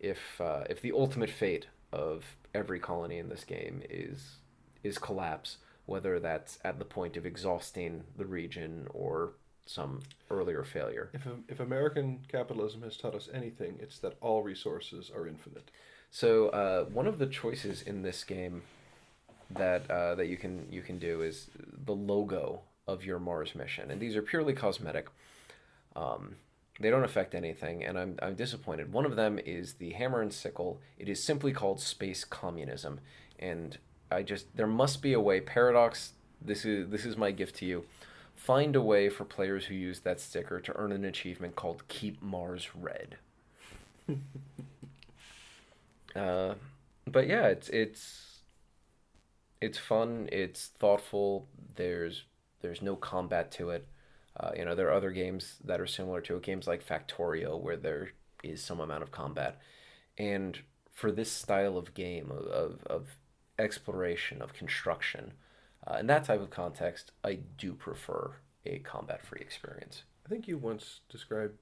Speaker 2: if the ultimate fate of every colony in this game is collapse, whether that's at the point of exhausting the region or some earlier failure.
Speaker 1: If American capitalism has taught us anything, it's that all resources are infinite.
Speaker 2: So one of the choices in this game that you can do is the logo of your Mars mission, and these are purely cosmetic. They don't affect anything, and I'm disappointed. One of them is the hammer and sickle. It is simply called Space Communism, and there must be a way. Paradox, this is my gift to you. Find a way for players who use that sticker to earn an achievement called Keep Mars Red. But yeah, it's fun. It's thoughtful. There's no combat to it. There are other games that are similar to it. Games like Factorio, where there is some amount of combat, and for this style of game of exploration, of construction, in that type of context, I do prefer a combat-free experience.
Speaker 1: I think you once described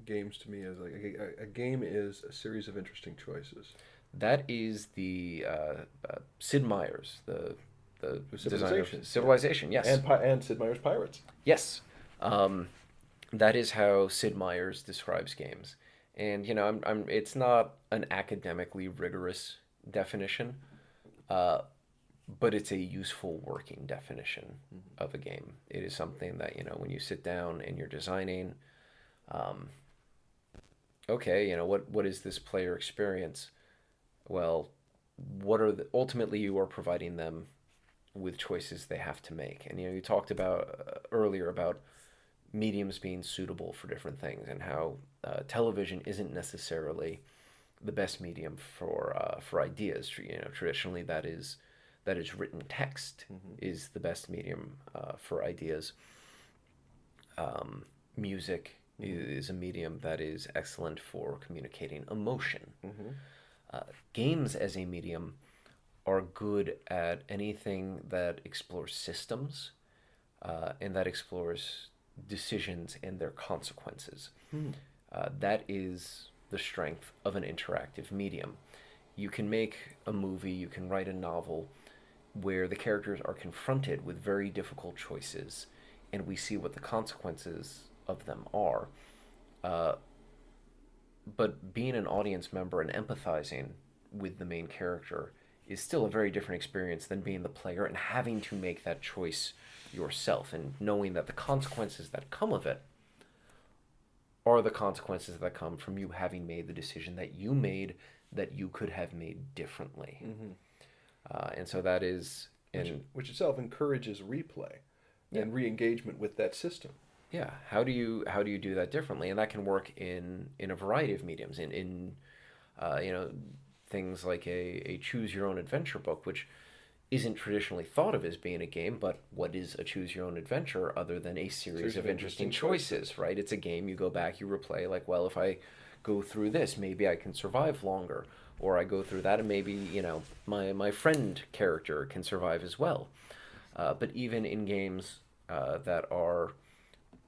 Speaker 1: games to me as like a game is a series of interesting choices.
Speaker 2: That is the Sid Meier's, the designer of
Speaker 1: Civilization.
Speaker 2: Civilization. Yes,
Speaker 1: And Sid Meier's Pirates.
Speaker 2: yes. That is how Sid Meier's describes games, and it's not an academically rigorous definition, but it's a useful working definition of a game. It is something that when you sit down and you're designing, okay, what is this player experience? Well, ultimately you are providing them with choices they have to make. And you talked about earlier about mediums being suitable for different things, and how television isn't necessarily the best medium for ideas. Traditionally that is written text is the best medium for ideas. Music is a medium that is excellent for communicating emotion. Games as a medium are good at anything that explores systems and that explores decisions and their consequences. That is the strength of an interactive medium. You can make a movie, you can write a novel where the characters are confronted with very difficult choices, and we see what the consequences of them are. But being an audience member and empathizing with the main character is still a very different experience than being the player and having to make that choice yourself, and knowing that the consequences that come of it are the consequences that come from you having made the decision that you made that you could have made differently. And so that is...
Speaker 1: Which itself encourages replay and re-engagement with that system.
Speaker 2: Yeah, how do you do that differently? And that can work in a variety of mediums. In things like a choose your own adventure book, which isn't traditionally thought of as being a game, but what is a choose your own adventure other than a series of interesting choices, right? It's a game, you go back, you replay, like, well, if I go through this, maybe I can survive longer, or I go through that and maybe, my friend character can survive as well. But even in games that are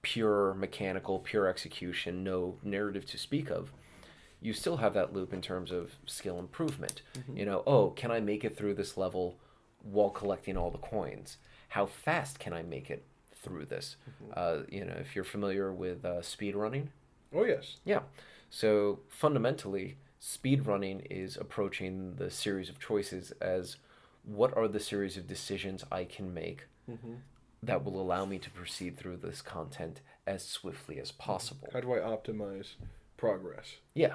Speaker 2: pure mechanical, pure execution, no narrative to speak of, you still have that loop in terms of skill improvement. Can I make it through this level while collecting all the coins? How fast can I make it through this? If you're familiar with speed running.
Speaker 1: Oh, yes.
Speaker 2: Yeah. So fundamentally, speed running is approaching the series of choices as what are the series of decisions I can make that will allow me to proceed through this content as swiftly as possible.
Speaker 1: How do I optimize progress?
Speaker 2: Yeah.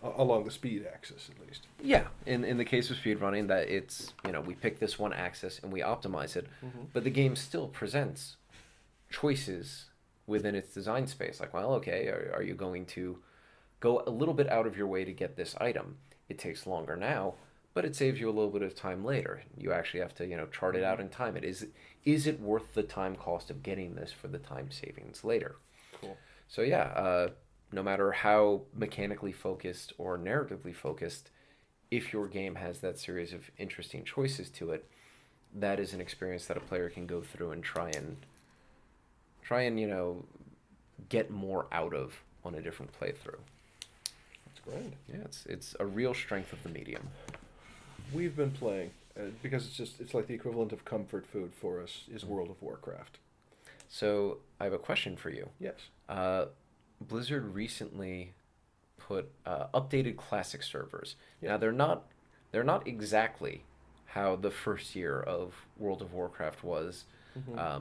Speaker 1: Along the speed axis, at least.
Speaker 2: Yeah, in the case of speedrunning, that it's, we pick this one axis and we optimize it, but the game still presents choices within its design space. Like, well, okay, are you going to go a little bit out of your way to get this item? It takes longer now, but it saves you a little bit of time later. You actually have to, chart it out and time it. Is it worth the time cost of getting this for the time savings later?
Speaker 1: Cool.
Speaker 2: So yeah, no matter how mechanically focused or narratively focused, if your game has that series of interesting choices to it, that is an experience that a player can go through and try and get more out of on a different playthrough.
Speaker 1: That's great.
Speaker 2: Yeah, it's a real strength of the medium.
Speaker 1: We've been playing because it's like the equivalent of comfort food for us is World of Warcraft.
Speaker 2: So I have a question for you.
Speaker 1: Yes.
Speaker 2: Blizzard recently put updated classic servers.
Speaker 1: Yeah.
Speaker 2: Now they're not exactly how the first year of World of Warcraft was.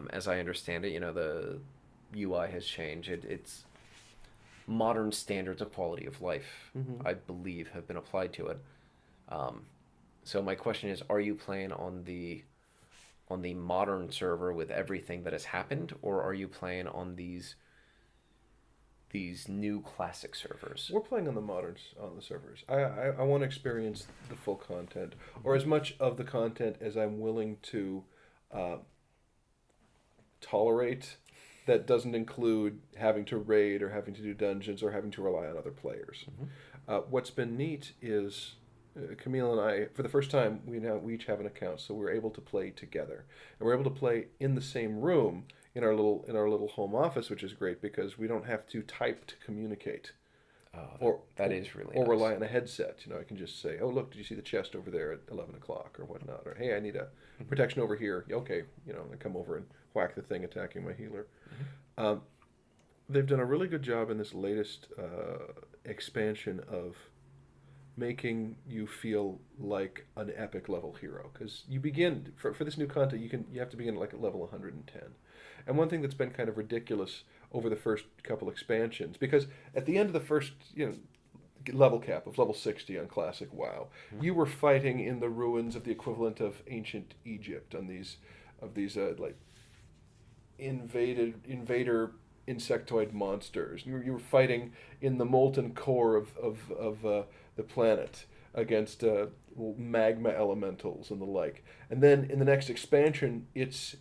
Speaker 2: As I understand it, the UI has changed. It's modern standards of quality of life, I believe, have been applied to it. So my question is, are you playing on the modern server with everything that has happened, or are you playing on these new classic servers?
Speaker 1: We're playing on the servers. I want to experience the full content, or as much of the content as I'm willing to tolerate. That doesn't include having to raid or having to do dungeons or having to rely on other players. What's been neat is Camille and I, for the first time, we each have an account, so we're able to play together, and we're able to play in the same room in our little home office, which is great because we don't have to type to communicate.
Speaker 2: That is really
Speaker 1: or
Speaker 2: nice.
Speaker 1: rely on a headset. I can just say, "Oh, look, did you see the chest over there at 11 o'clock or whatnot?" Or, "Hey, I need a protection over here." Okay, I come over and whack the thing attacking my healer. They've done a really good job in this latest expansion of making you feel like an epic level hero, because you begin for this new content. You have to begin at level 110. And one thing that's been kind of ridiculous over the first couple expansions, because at the end of the first, level cap of level 60 on Classic WoW, you were fighting in the ruins of the equivalent of ancient Egypt on these invader insectoid monsters. You were fighting in the molten core of the planet against magma elementals and the like. And then in the next expansion,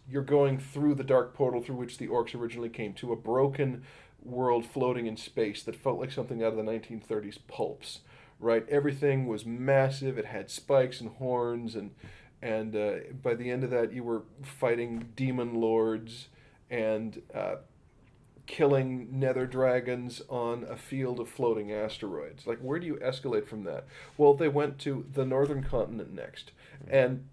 Speaker 1: you're going through the dark portal through which the orcs originally came to a broken world floating in space that felt like something out of the 1930s pulps. Right? Everything was massive. It had spikes and horns, and by the end of that, you were fighting demon lords and killing nether dragons on a field of floating asteroids. Like, where do you escalate from that? Well, they went to the northern continent next. And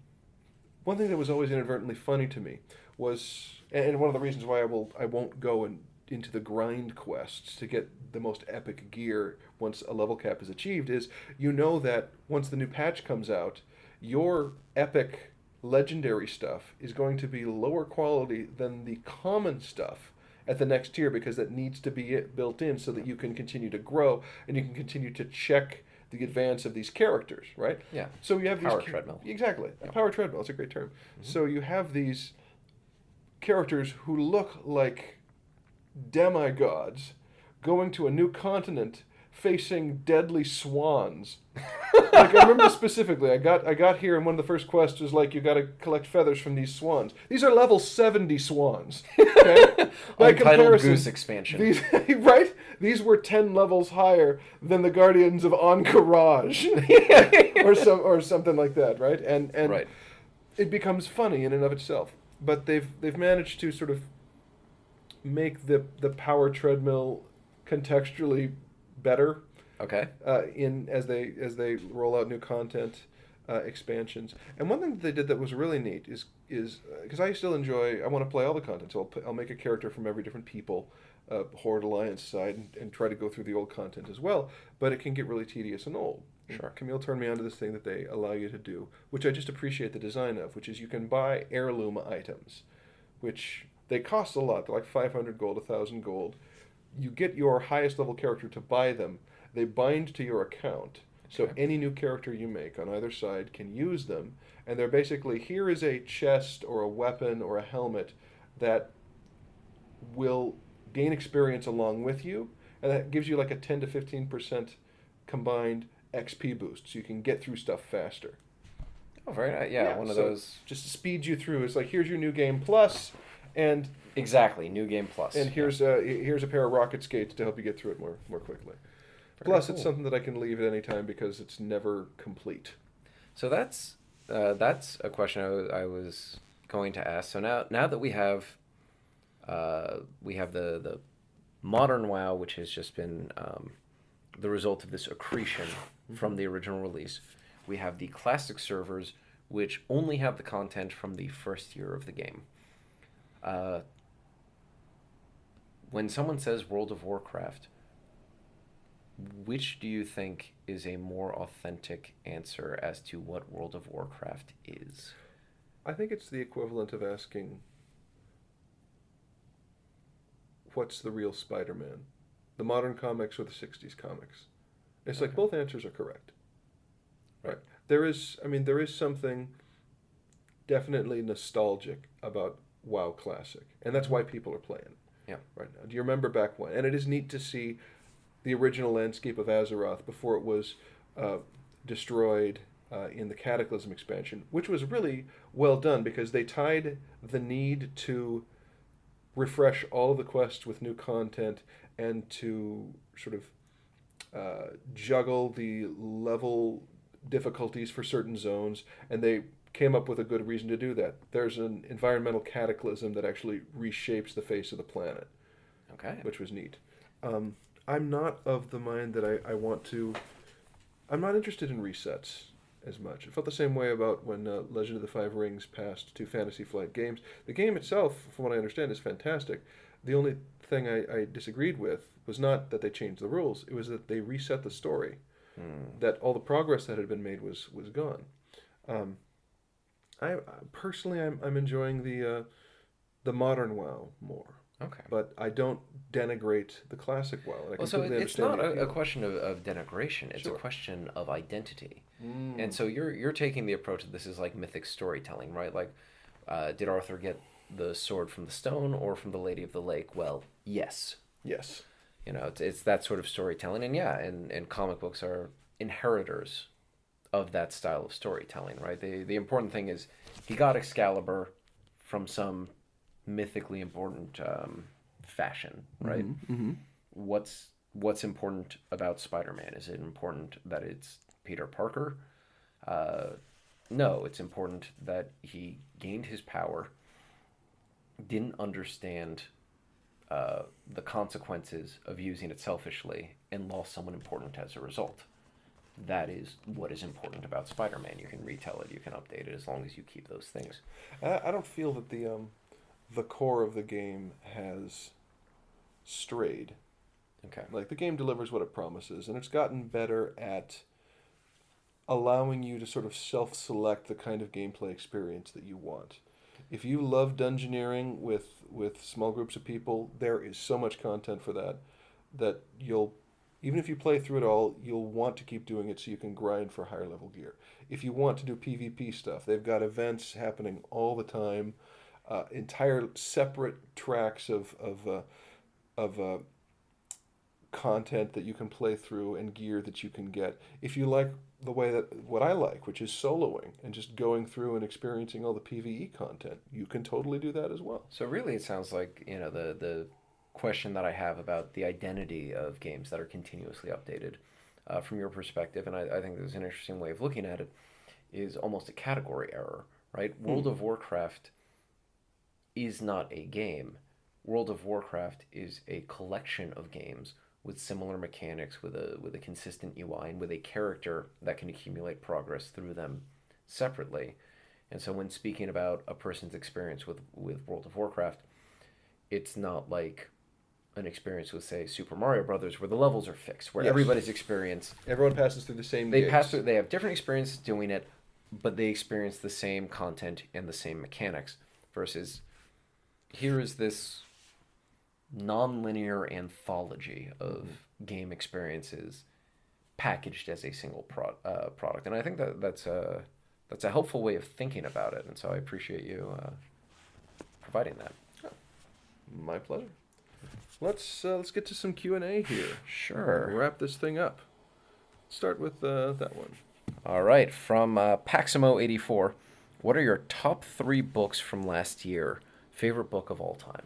Speaker 1: one thing that was always inadvertently funny to me was, and one of the reasons why I won't go into the grind quests to get the most epic gear once a level cap is achieved, is that once the new patch comes out, your epic legendary stuff is going to be lower quality than the common stuff at the next tier, because that needs to be built in so that you can continue to grow and you can continue to check the advance of these characters, right?
Speaker 2: Yeah.
Speaker 1: So you have
Speaker 2: power
Speaker 1: these
Speaker 2: treadmill.
Speaker 1: Exactly. Yep. Power treadmill. It's a great term. So you have these characters who look like demigods going to a new continent facing deadly swans. Like, I remember specifically, I got here, and one of the first quests was like, you got to collect feathers from these swans. These are level 70 swans. Okay? By comparison,
Speaker 2: Goose expansion.
Speaker 1: Right? These were 10 levels higher than the Guardians of Encourage, or something like that, right? And
Speaker 2: right.
Speaker 1: It becomes funny in and of itself. But they've managed to sort of make the power treadmill contextually better.
Speaker 2: Okay.
Speaker 1: As they roll out new content expansions. And one thing that they did that was really neat is because I want to play all the content, so I'll make a character from every different people, Horde Alliance side, and try to go through the old content as well. But it can get really tedious and old.
Speaker 2: Sure.
Speaker 1: Camille turned me onto this thing that they allow you to do, which I just appreciate the design of, which is you can buy heirloom items, which they cost a lot. They're like 500 gold, 1,000 gold. You get your highest level character to buy them. They bind to your account, so any new character you make on either side can use them, and they're basically, here is a chest or a weapon or a helmet that will gain experience along with you, and that gives you like a 10 to 15% combined XP boost, so you can get through stuff faster.
Speaker 2: Oh, very nice. Yeah, one of those.
Speaker 1: Just speeds you through. It's like, here's your new game plus, and
Speaker 2: Exactly, new game plus.
Speaker 1: and here's a pair of rocket skates to help you get through it more quickly. Plus, it's something that I can leave at any time because it's never complete.
Speaker 2: So that's a question I was going to ask. So now that we have the modern WoW, which has just been the result of this accretion from the original release. We have the classic servers, which only have the content from the first year of the game. When someone says World of Warcraft, which do you think is a more authentic answer as to what World of Warcraft is?
Speaker 1: I think it's the equivalent of asking, what's the real Spider-Man? The modern comics or the 60s comics? It's like both answers are correct. Right. There is something definitely nostalgic about WoW Classic, and that's why people are playing.
Speaker 2: Yeah.
Speaker 1: Right now. Do you remember back when? And it is neat to see the original landscape of Azeroth before it was destroyed in the Cataclysm expansion, which was really well done because they tied the need to refresh all of the quests with new content and to sort of juggle the level difficulties for certain zones, and they came up with a good reason to do that. There's an environmental cataclysm that actually reshapes the face of the planet, which was neat. I'm not of the mind that I want to... I'm not interested in resets as much. I felt the same way about when Legend of the Five Rings passed to Fantasy Flight Games. The game itself, from what I understand, is fantastic. The only thing I disagreed with was not that they changed the rules. It was that they reset the story. That all the progress that had been made was gone. I personally, I'm enjoying the modern WoW more.
Speaker 2: Okay.
Speaker 1: But I don't denigrate the classic WoW. And I
Speaker 2: Well, so
Speaker 1: completely
Speaker 2: it's not
Speaker 1: understand
Speaker 2: a question of denigration. It's a question of identity. And so you're taking the approach that this is like mythic storytelling, right? Like, did Arthur get the sword from the stone or from the Lady of the Lake? Well, yes.
Speaker 1: Yes.
Speaker 2: You know, it's that sort of storytelling. And yeah, and comic books are inheritors of that style of storytelling, right? The important thing is he got Excalibur from some mythically important fashion, right? What's important about Spider-Man? Is it important that it's Peter Parker? No, it's important that he gained his power, didn't understand the consequences of using it selfishly, and lost someone important as a result. That is what is important about Spider-Man. You can retell it, you can update it, as long as you keep those things.
Speaker 1: I don't feel that the core of the game has strayed.
Speaker 2: Okay.
Speaker 1: Like, the game delivers what it promises, and it's gotten better at allowing you to sort of self-select the kind of gameplay experience that you want. If you love dungeoneering with small groups of people, there is so much content for that you'll, even if you play through it all, you'll want to keep doing it so you can grind for higher level gear. If you want to do PvP stuff, they've got events happening all the time, entire separate tracks of content that you can play through and gear that you can get. If you like the way that what I like, which is soloing and just going through and experiencing all the PvE content, you can totally do that as well.
Speaker 2: So really, it sounds like, you know, the question that I have about the identity of games that are continuously updated, from your perspective, and I think there's an interesting way of looking at it, is almost a category error, right? World of Warcraft is not a game. World of Warcraft is a collection of games with similar mechanics, with a consistent UI, and with a character that can accumulate progress through them separately. And so when speaking about a person's experience with World of Warcraft, it's not like an experience with, say, Super Mario Brothers, where the levels are fixed, where everybody's experience...
Speaker 1: Everyone passes through the same
Speaker 2: They
Speaker 1: gates.
Speaker 2: pass through. They have different experiences doing it, but they experience the same content and the same mechanics. Versus, here is this non-linear anthology of game experiences packaged as a single product, and I think that's a helpful way of thinking about it. And so I appreciate you providing that.
Speaker 1: Oh, my pleasure. Let's get to some Q&A here.
Speaker 2: Sure.
Speaker 1: We'll wrap this thing up. Start with that one.
Speaker 2: All right, from Paximo84, what are your top 3 books from last year? Favorite book of all time?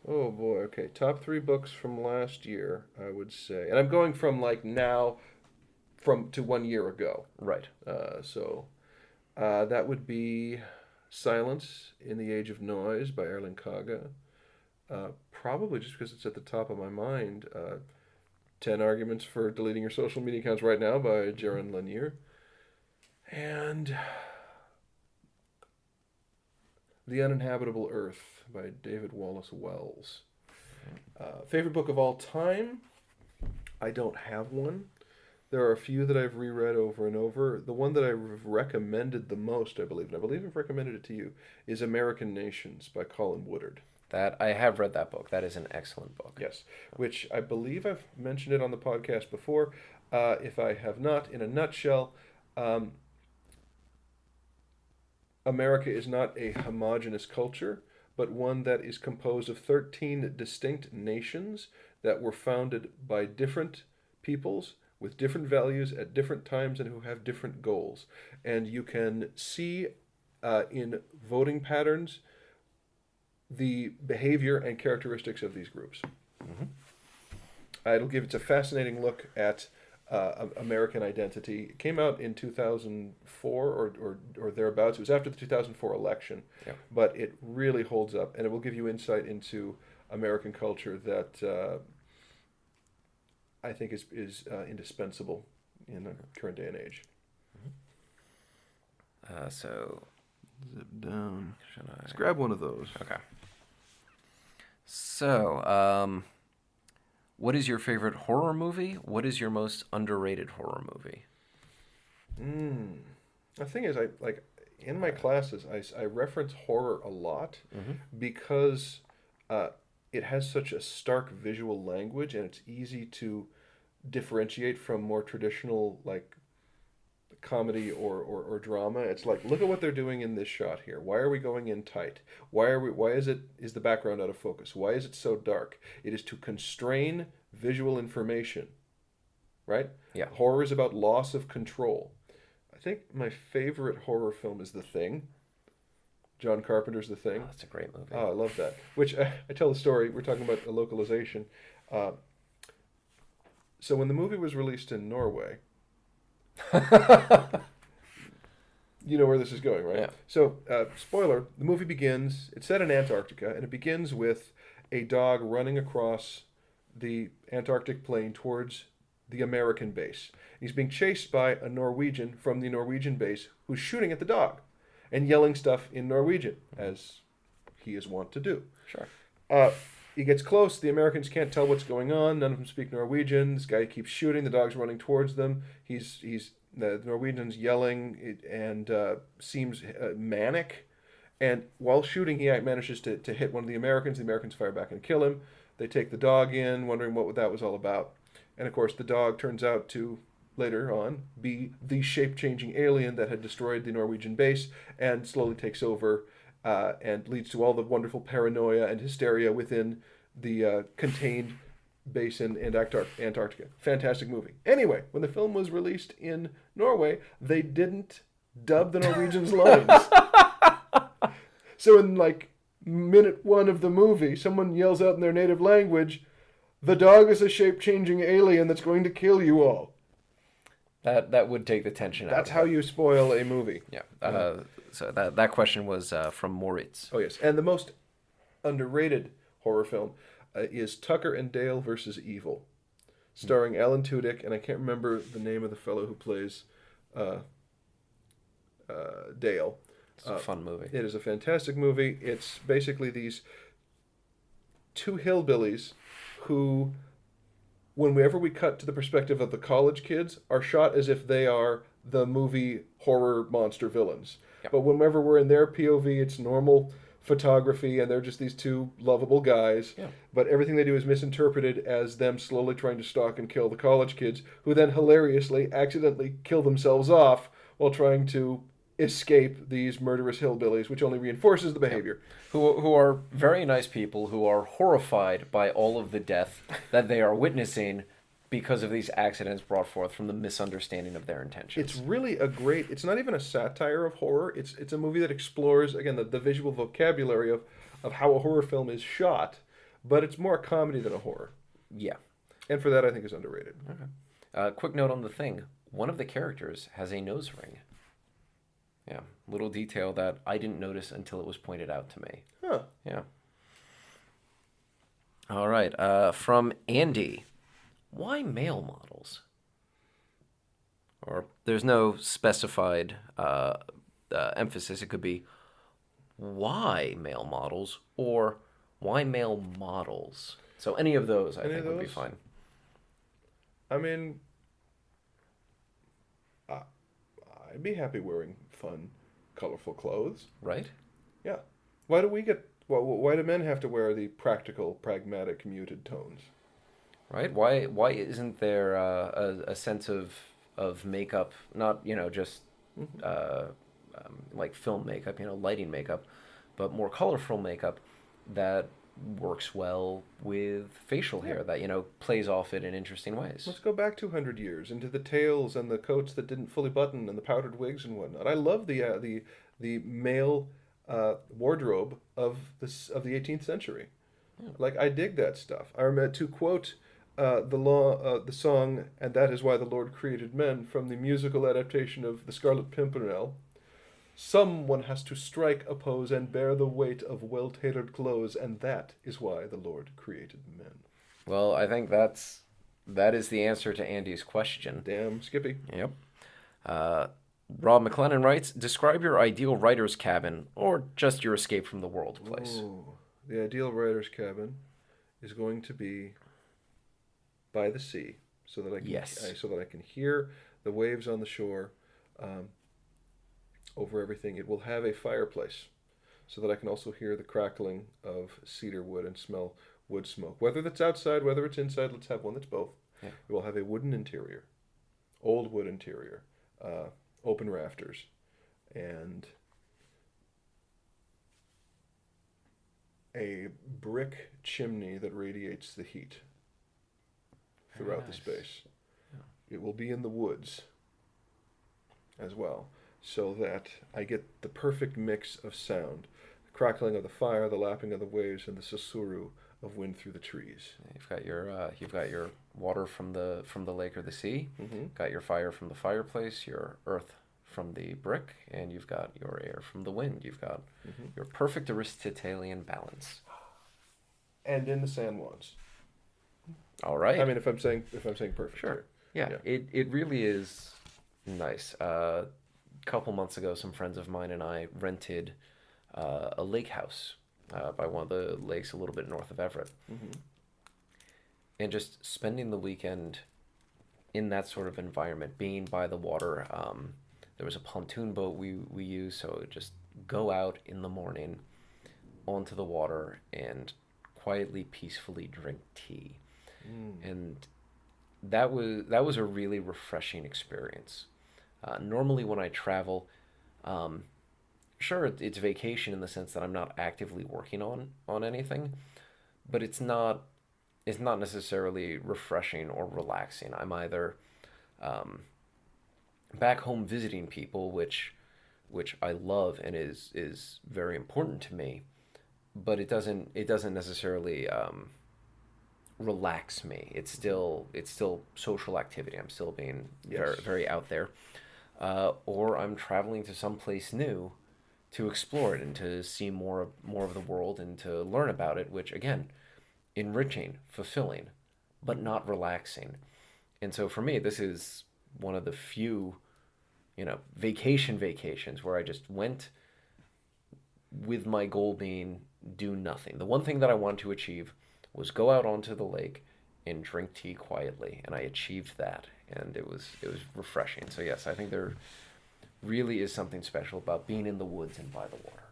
Speaker 1: Oh boy, okay. Top three books from last year, I would say. And I'm going from like now from to 1 year ago.
Speaker 2: Right.
Speaker 1: That would be Silence in the Age of Noise by Erling Kaga. Probably just because it's at the top of my mind. 10 Arguments for Deleting Your Social Media Accounts Right Now by Jaron Lanier. And The Uninhabitable Earth by David Wallace Wells. Favorite book of all time? I don't have one. There are a few that I've reread over and over. The one that I've recommended the most, I believe, and I believe I've recommended it to you, is American Nations by Colin Woodard.
Speaker 2: That I have read that book. That is an excellent book.
Speaker 1: Yes, which I believe I've mentioned it on the podcast before. If I have not, in a nutshell, America is not a homogenous culture, but one that is composed of 13 distinct nations that were founded by different peoples with different values at different times and who have different goals. And you can see in voting patterns the behavior and characteristics of these groups.
Speaker 2: Mm-hmm.
Speaker 1: It's a fascinating look at American identity. It came out in 2004 or thereabouts. It was after the 2004 election,
Speaker 2: Yeah.
Speaker 1: but it really holds up, and it will give you insight into American culture that I think is indispensable in the current day and age.
Speaker 2: So,
Speaker 1: Zip down.
Speaker 2: should I?
Speaker 1: Let's grab one of those.
Speaker 2: Okay. So, what is your favorite horror movie? What is your most underrated horror movie?
Speaker 1: The thing is, I like in my classes, I reference horror a lot
Speaker 2: Mm-hmm.
Speaker 1: because it has such a stark visual language, and it's easy to differentiate from more traditional like comedy or drama. It's like, look at what they're doing in this shot here. Why are we going in tight? Why is the background out of focus? Why is it so dark? It is to constrain visual information, right?
Speaker 2: Yeah.
Speaker 1: Horror is about loss of control. I think my favorite horror film is The Thing. John Carpenter's The Thing.
Speaker 2: Oh, that's a great movie.
Speaker 1: Oh, I love that. Which I tell the story. We're talking about a localization. So when the movie was released in Norway, you know where this is going, right?
Speaker 2: Yeah.
Speaker 1: So, spoiler, the movie begins, it's set in Antarctica, and it begins with a dog running across the Antarctic plain towards the American base. He's being chased by a Norwegian from the Norwegian base who's shooting at the dog and yelling stuff in Norwegian, as he is wont to do.
Speaker 2: Sure.
Speaker 1: He gets close. The Americans can't tell what's going on. None of them speak Norwegian. This guy keeps shooting. The dog's running towards them. The Norwegian's yelling and seems manic. And while shooting, he manages to hit one of the Americans. The Americans fire back and kill him. They take the dog in, wondering what that was all about. And of course, the dog turns out to later on be the shape-changing alien that had destroyed the Norwegian base and slowly takes over. And leads to all the wonderful paranoia and hysteria within the contained base in Antarctica. Fantastic movie. Anyway, when the film was released in Norway, they didn't dub the Norwegians' lines. So in like minute 1 of the movie, someone yells out in their native language, "The dog is a shape-changing alien that's going to kill you all."
Speaker 2: That would take the tension out.
Speaker 1: That's how you spoil a movie.
Speaker 2: Yeah. So that question was from Moritz.
Speaker 1: Oh, yes. And the most underrated horror film is Tucker and Dale versus Evil, starring Alan Tudyk, and I can't remember the name of the fellow who plays Dale.
Speaker 2: It's a fun movie.
Speaker 1: It is a fantastic movie. It's basically these two hillbillies who, whenever we cut to the perspective of the college kids, are shot as if they are the movie horror monster villains.
Speaker 2: Yep.
Speaker 1: But whenever we're in their POV, it's normal photography, and they're just these two lovable guys.
Speaker 2: Yeah.
Speaker 1: But everything they do is misinterpreted as them slowly trying to stalk and kill the college kids, who then hilariously accidentally kill themselves off while trying to escape these murderous hillbillies, which only reinforces the behavior.
Speaker 2: Who are very nice people who are horrified by all of the death that they are witnessing because of these accidents brought forth from the misunderstanding of their intentions.
Speaker 1: It's really a great. It's not even a satire of horror. It's a movie that explores again the visual vocabulary of how a horror film is shot, but it's more a comedy than a horror,
Speaker 2: Yeah.
Speaker 1: and for that I think is underrated.
Speaker 2: Okay. Quick note on the thing. One of the characters has a nose ring. Yeah. Little detail that I didn't notice until it was pointed out to me.
Speaker 1: Huh.
Speaker 2: Yeah. All right. From Andy. Why male models? Or there's no specified emphasis. It could be why male models or why male models. So any of those, I
Speaker 1: Any
Speaker 2: think,
Speaker 1: of
Speaker 2: would be
Speaker 1: those?
Speaker 2: fine.
Speaker 1: I mean, I, I'd be happy wearing fun, colorful clothes.
Speaker 2: Right?
Speaker 1: Yeah. Why do we get? Why do men have to wear the practical, pragmatic, muted tones?
Speaker 2: Right? Why isn't there a sense of makeup, not, just like film makeup, lighting makeup, but more colorful makeup that works well with facial hair, that, plays off it in interesting ways.
Speaker 1: Let's go back 200 years into the tails and the coats that didn't fully button and the powdered wigs and whatnot. I love the male wardrobe of the 18th century.
Speaker 2: Yeah.
Speaker 1: Like I dig that stuff. I remember to quote the song "And That Is Why the Lord Created Men" from the musical adaptation of The Scarlet Pimpernel. Someone has to strike a pose and bear the weight of well-tailored clothes, and that is why the Lord created men.
Speaker 2: Well, I think that is the answer to Andy's question.
Speaker 1: Damn, Skippy.
Speaker 2: Yep. Rob McLennan writes, describe your ideal writer's cabin or just your escape from the world place.
Speaker 1: Ooh, the ideal writer's cabin is going to be by the sea, so that I can so that I can hear the waves on the shore over everything. It will have a fireplace, so that I can also hear the crackling of cedar wood and smell wood smoke. Whether that's outside, whether it's inside, let's have one that's both.
Speaker 2: Yeah.
Speaker 1: It will have a wooden interior, old wood interior, open rafters, and a brick chimney that radiates the heat throughout the space. Yeah. It will be in the woods as well, so that I get the perfect mix of sound. The crackling of the fire, the lapping of the waves, and the susuru of wind through the trees.
Speaker 2: You've got your water from the lake or the sea, got your fire from the fireplace, your earth from the brick, and you've got your air from the wind. You've got your perfect Aristotelian balance.
Speaker 1: And in the San Juans.
Speaker 2: All right.
Speaker 1: I mean, if I'm saying perfect.
Speaker 2: Sure.
Speaker 1: Here.
Speaker 2: Yeah. It really is nice. A couple months ago, some friends of mine and I rented a lake house by one of the lakes a little bit north of Everett. And just spending the weekend in that sort of environment, being by the water. There was a pontoon boat we used, so just go out in the morning onto the water and quietly, peacefully drink tea. And that was a really refreshing experience. Normally when I travel, sure, it's vacation in the sense that I'm not actively working on anything, but it's not necessarily refreshing or relaxing. I'm either back home visiting people, which I love and is very important to me, but it doesn't necessarily relax me. It's still social activity. I'm still being very, very out there, or I'm traveling to someplace new to explore it and to see more of the world and to learn about it, which again, enriching, fulfilling, but not relaxing. And so for me, this is one of the few, vacations where I just went with my goal being do nothing. The one thing that I wanted to achieve was go out onto the lake and drink tea quietly, and I achieved that, and it was refreshing. So yes, I think there really is something special about being in the woods and by the water.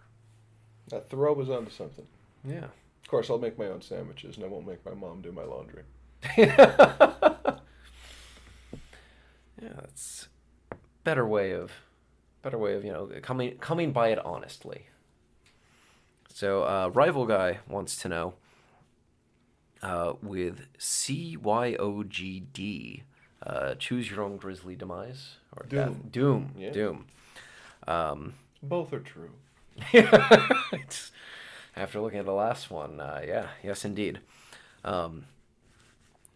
Speaker 1: That Thoreau was onto something.
Speaker 2: Yeah.
Speaker 1: Of course, I'll make my own sandwiches, and I won't make my mom do my laundry.
Speaker 2: Yeah, that's better way of coming by it honestly. So Rival Guy wants to know, with CYOGD. Choose your own grisly demise or
Speaker 1: Doom.
Speaker 2: death. Doom.
Speaker 1: Yeah.
Speaker 2: Doom.
Speaker 1: Both are true.
Speaker 2: It's- After looking at the last one, yes, indeed.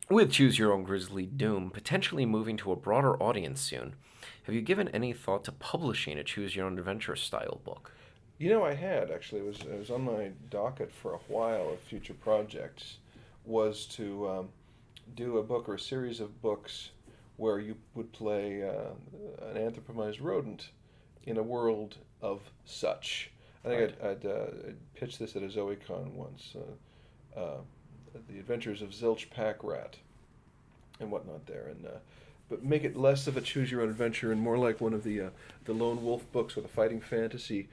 Speaker 2: With Choose Your Own Grisly Doom potentially moving to a broader audience soon, have you given any thought to publishing a Choose Your Own Adventure style book?
Speaker 1: I had actually. It was on my docket for a while of future projects, was to do a book or a series of books where you would play an anthropomized rodent in a world of such. I think I'd pitched this at a ZoeCon once. The Adventures of Zilch Pack Rat and whatnot there, and but make it less of a choose your own adventure and more like one of the lone wolf books or the fighting fantasy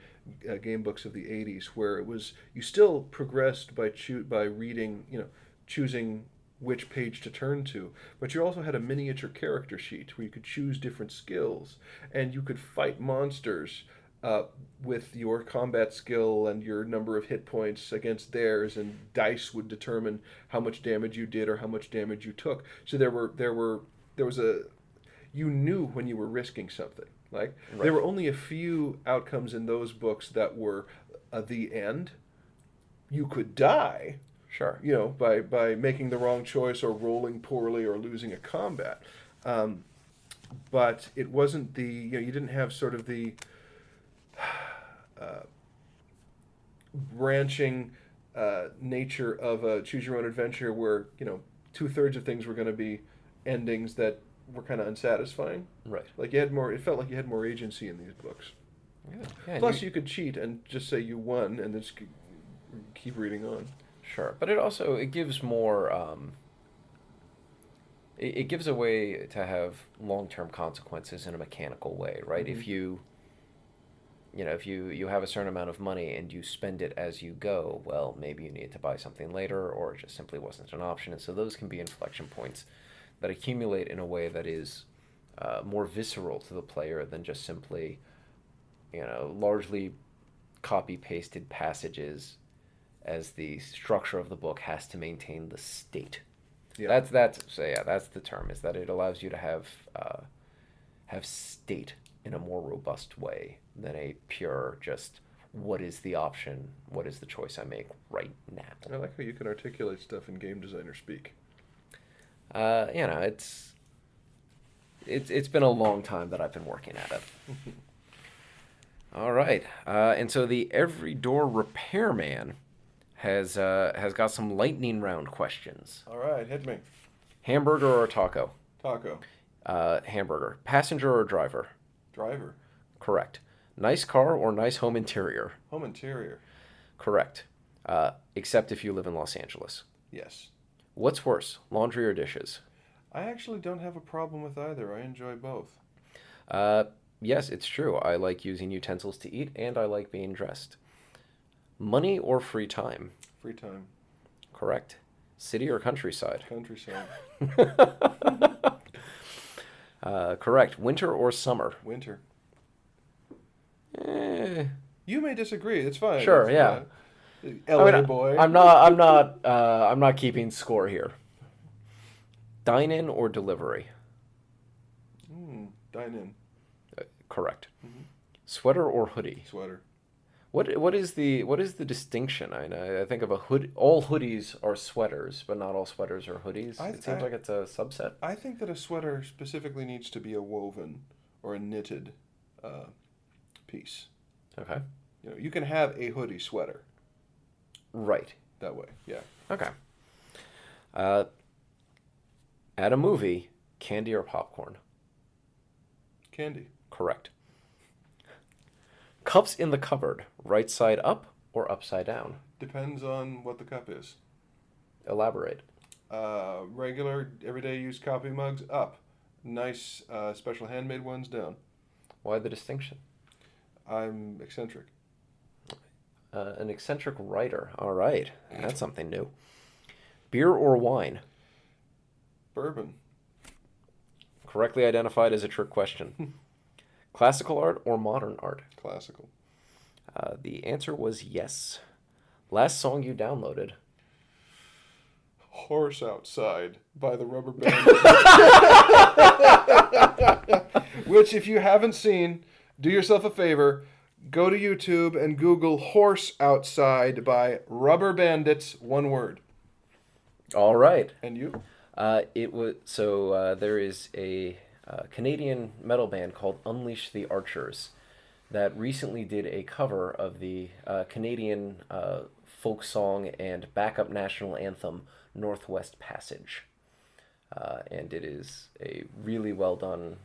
Speaker 1: game books of the '80s, where it was you still progressed by reading, choosing which page to turn to, but you also had a miniature character sheet where you could choose different skills and you could fight monsters with your combat skill and your number of hit points against theirs, and dice would determine how much damage you did or how much damage you took. So there was you knew when you were risking something. Like
Speaker 2: Right.
Speaker 1: there were only a few outcomes in those books that were the end. You could die,
Speaker 2: Sure.
Speaker 1: by making the wrong choice or rolling poorly or losing a combat. But it wasn't you didn't have sort of the branching nature of a choose your own adventure where, 2/3 of things were going to be endings that were kind of unsatisfying.
Speaker 2: Right.
Speaker 1: Like it felt like you had more agency in these books.
Speaker 2: Yeah,
Speaker 1: Plus, you could cheat and just say you won and then just keep reading on.
Speaker 2: Sure, but it gives more. It gives a way to have long-term consequences in a mechanical way, right?
Speaker 1: Mhm.
Speaker 2: If you have a certain amount of money and you spend it as you go, well, maybe you need to buy something later, or it just simply wasn't an option. And so those can be inflection points that accumulate in a way that is more visceral to the player than just simply, largely copy-pasted passages, as the structure of the book has to maintain the state.
Speaker 1: Yeah.
Speaker 2: That's the term, is that it allows you to have state in a more robust way than a pure just what is the option, what is the choice I make right now.
Speaker 1: I like how you can articulate stuff in game designer speak.
Speaker 2: It's been a long time that I've been working at it. All right, and so the Every Door Repairman has got some lightning round questions.
Speaker 1: All right, hit me.
Speaker 2: Hamburger or taco?
Speaker 1: Taco.
Speaker 2: Hamburger. Passenger or driver?
Speaker 1: Driver.
Speaker 2: Correct. Nice car or nice home interior?
Speaker 1: Home interior.
Speaker 2: Correct. Except if you live in Los Angeles.
Speaker 1: Yes.
Speaker 2: What's worse, laundry or dishes?
Speaker 1: I actually don't have a problem with either. I enjoy both.
Speaker 2: Yes, it's true. I like using utensils to eat, and I like being dressed. Money or free time?
Speaker 1: Free time.
Speaker 2: Correct. City or countryside?
Speaker 1: Countryside.
Speaker 2: Correct. Winter or summer?
Speaker 1: Winter.
Speaker 2: Eh,
Speaker 1: You may disagree. It's fine.
Speaker 2: Sure,
Speaker 1: It's,
Speaker 2: yeah.
Speaker 1: LA boy.
Speaker 2: I'm not keeping score here. Dine-in or delivery?
Speaker 1: Dine in.
Speaker 2: Correct.
Speaker 1: Mhm.
Speaker 2: Sweater or hoodie?
Speaker 1: Sweater.
Speaker 2: What is the distinction? I think of a hood. All hoodies are sweaters, but not all sweaters are hoodies. It seems like it's a subset.
Speaker 1: I think that a sweater specifically needs to be a woven or a knitted piece.
Speaker 2: Okay.
Speaker 1: You can have a hoodie sweater
Speaker 2: Right.
Speaker 1: that way. Yeah.
Speaker 2: Okay. At a movie, candy or popcorn?
Speaker 1: Candy.
Speaker 2: Correct. Cups in the cupboard, right side up or upside down?
Speaker 1: Depends on what the cup is.
Speaker 2: Elaborate.
Speaker 1: Regular, everyday use coffee mugs, up. Nice, special handmade ones, down.
Speaker 2: Why the distinction?
Speaker 1: I'm eccentric.
Speaker 2: An eccentric writer. All right. That's something new. Beer or wine?
Speaker 1: Bourbon.
Speaker 2: Correctly identified as a trick question. Classical art or modern art?
Speaker 1: Classical.
Speaker 2: The answer was yes. Last song you downloaded?
Speaker 1: Horse Outside by the Rubberbandits. Which, if you haven't seen, do yourself a favor. Go to YouTube and Google Horse Outside by Rubberbandits, one word.
Speaker 2: All right.
Speaker 1: And you?
Speaker 2: There is a Canadian metal band called Unleash the Archers that recently did a cover of the Canadian folk song and backup national anthem Northwest Passage. And it is a really well done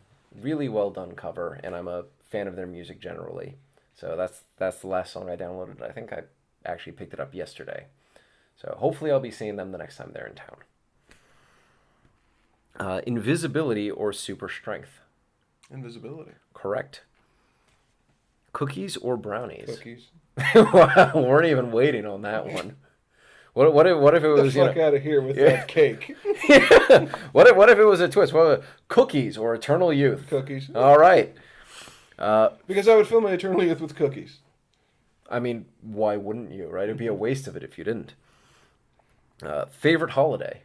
Speaker 2: cover, and I'm a fan of their music generally. So that's the last song I downloaded. I think I actually picked it up yesterday. So hopefully I'll be seeing them the next time they're in town. Invisibility or super strength?
Speaker 1: Invisibility.
Speaker 2: Correct. Cookies or brownies?
Speaker 1: Cookies.
Speaker 2: Weren't even waiting on that one. What if it was
Speaker 1: Get the fuck out of here with that cake.
Speaker 2: What if it was a twist? Cookies or eternal youth?
Speaker 1: Cookies.
Speaker 2: All right.
Speaker 1: Because I would fill my eternal youth with cookies.
Speaker 2: I mean, why wouldn't you, right? It'd be a waste of it if you didn't. Favorite holiday?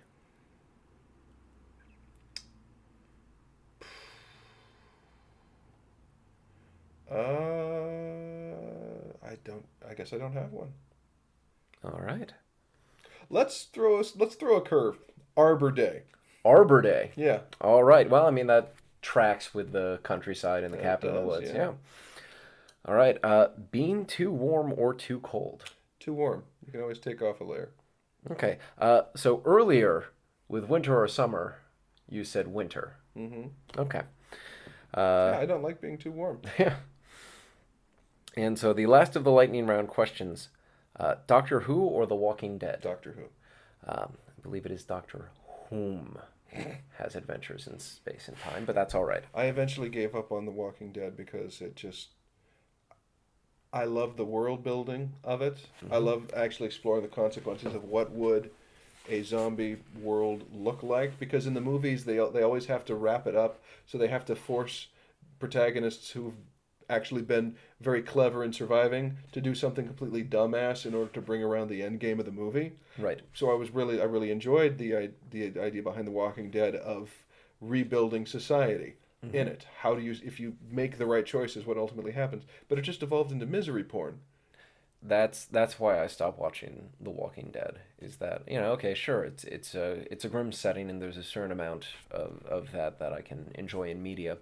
Speaker 1: I guess I don't have one.
Speaker 2: All right.
Speaker 1: Let's throw a curve. Arbor Day.
Speaker 2: Arbor Day.
Speaker 1: Yeah.
Speaker 2: All right. Well, I mean that tracks with the countryside and the cabin in the
Speaker 1: does,
Speaker 2: woods.
Speaker 1: yeah.
Speaker 2: Yeah. All right. Being too warm or too cold?
Speaker 1: Too warm. You can always take off a layer.
Speaker 2: Okay. So earlier with winter or summer, you said winter.
Speaker 1: Mm-hmm.
Speaker 2: Okay.
Speaker 1: Yeah, I don't like being too warm.
Speaker 2: Yeah. And so the last of the lightning round questions: Doctor Who or The Walking Dead?
Speaker 1: Doctor Who.
Speaker 2: I believe it is Doctor Whom has adventures in space and time, but that's all right.
Speaker 1: I eventually gave up on The Walking Dead because I love the world building of it. Mm-hmm. I love actually exploring the consequences of what would a zombie world look like, because in the movies they always have to wrap it up, so they have to force protagonists who've actually been very clever in surviving to do something completely dumbass in order to bring around the end game of the movie.
Speaker 2: Right.
Speaker 1: So I really enjoyed the idea behind The Walking Dead of rebuilding society. Mm-hmm. In it. How do you, if you make the right choices, what ultimately happens? But it just evolved into misery porn.
Speaker 2: That's why I stopped watching The Walking Dead. Is that, okay, sure, it's a grim setting, and there's a certain amount of that I can enjoy in media.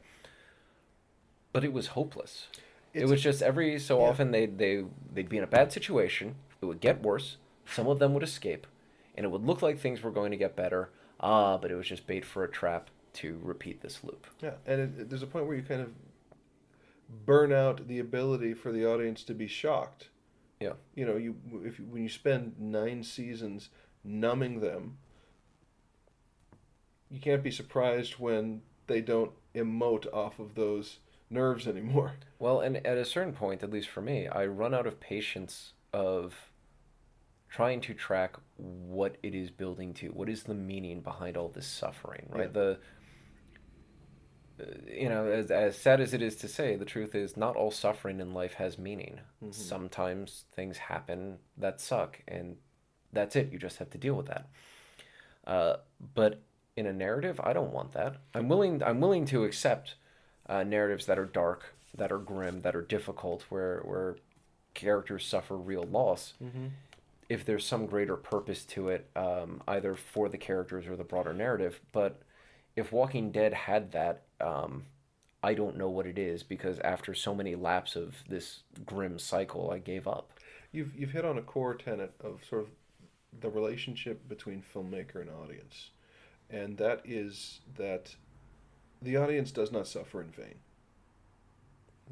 Speaker 2: But it was hopeless. It was just every so often they'd be in a bad situation. It would get worse. Some of them would escape, and it would look like things were going to get better. But it was just bait for a trap to repeat this loop.
Speaker 1: Yeah, and there's a point where you kind of burn out the ability for the audience to be shocked.
Speaker 2: Yeah.
Speaker 1: When you spend 9 seasons numbing them, you can't be surprised when they don't emote off of those nerves anymore.
Speaker 2: Well, and at a certain point, at least for me, I run out of patience of trying to track what it is building to. What is the meaning behind all this suffering, right?
Speaker 1: Yeah.
Speaker 2: As sad as it is to say, the truth is not all suffering in life has meaning. Mm-hmm. Sometimes things happen that suck, and that's it. You just have to deal with that. But in a narrative, I don't want that. I'm willing to accept narratives that are dark, that are grim, that are difficult, where characters suffer real loss. Mm-hmm. If there's some greater purpose to it, either for the characters or the broader narrative. But if Walking Dead had that, I don't know what it is, because after so many laps of this grim cycle, I gave up.
Speaker 1: You've hit on a core tenet of sort of the relationship between filmmaker and audience, and that is that the audience does not suffer in vain.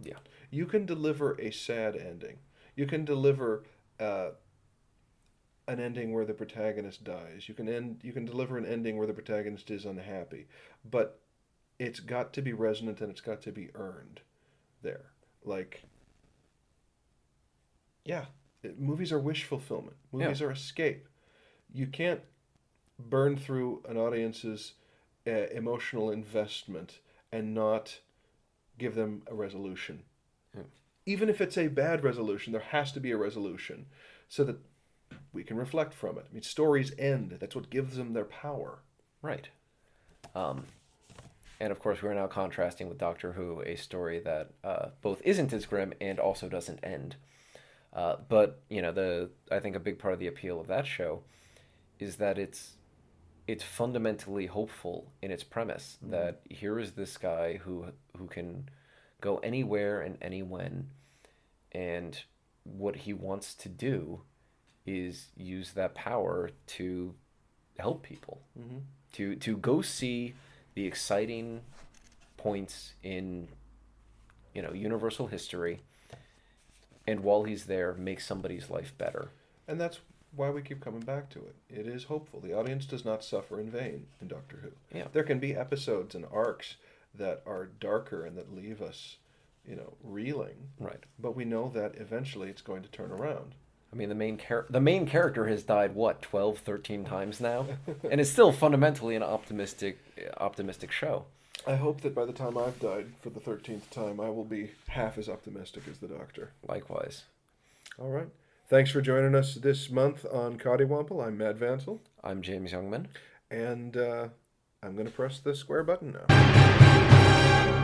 Speaker 2: Yeah.
Speaker 1: You can deliver a sad ending. You can deliver an ending where the protagonist dies. You can deliver an ending where the protagonist is unhappy, but it's got to be resonant and it's got to be earned there. Movies are wish fulfillment. Movies are escape. You can't burn through an audience's emotional investment and not give them a resolution. Yeah. Even if it's a bad resolution, there has to be a resolution, so that we can reflect from it. I mean, stories end. That's what gives them their power.
Speaker 2: Right. And of course, we're now contrasting with Doctor Who, a story that both isn't as grim and also doesn't end. But I think a big part of the appeal of that show is that it's fundamentally hopeful in its premise. Mm-hmm. That here is this guy who can go anywhere and anywhen, and what he wants to do is use that power to help people. Mm-hmm. To go see the exciting points in universal history, and while he's there, make somebody's life better.
Speaker 1: And that's why we keep coming back to it. It is hopeful. The audience does not suffer in vain in Doctor Who.
Speaker 2: Yeah.
Speaker 1: There can be episodes and arcs that are darker and that leave us, reeling.
Speaker 2: Right.
Speaker 1: But we know that eventually it's going to turn around.
Speaker 2: I mean, the main character has died, 12, 13 times now? And it's still fundamentally an optimistic show.
Speaker 1: I hope that by the time I've died for the 13th time, I will be half as optimistic as the Doctor.
Speaker 2: Likewise.
Speaker 1: All right. Thanks for joining us this month on Coddiwomple. I'm Matt Vancil.
Speaker 2: I'm James Youngman.
Speaker 1: And I'm going to press the square button now.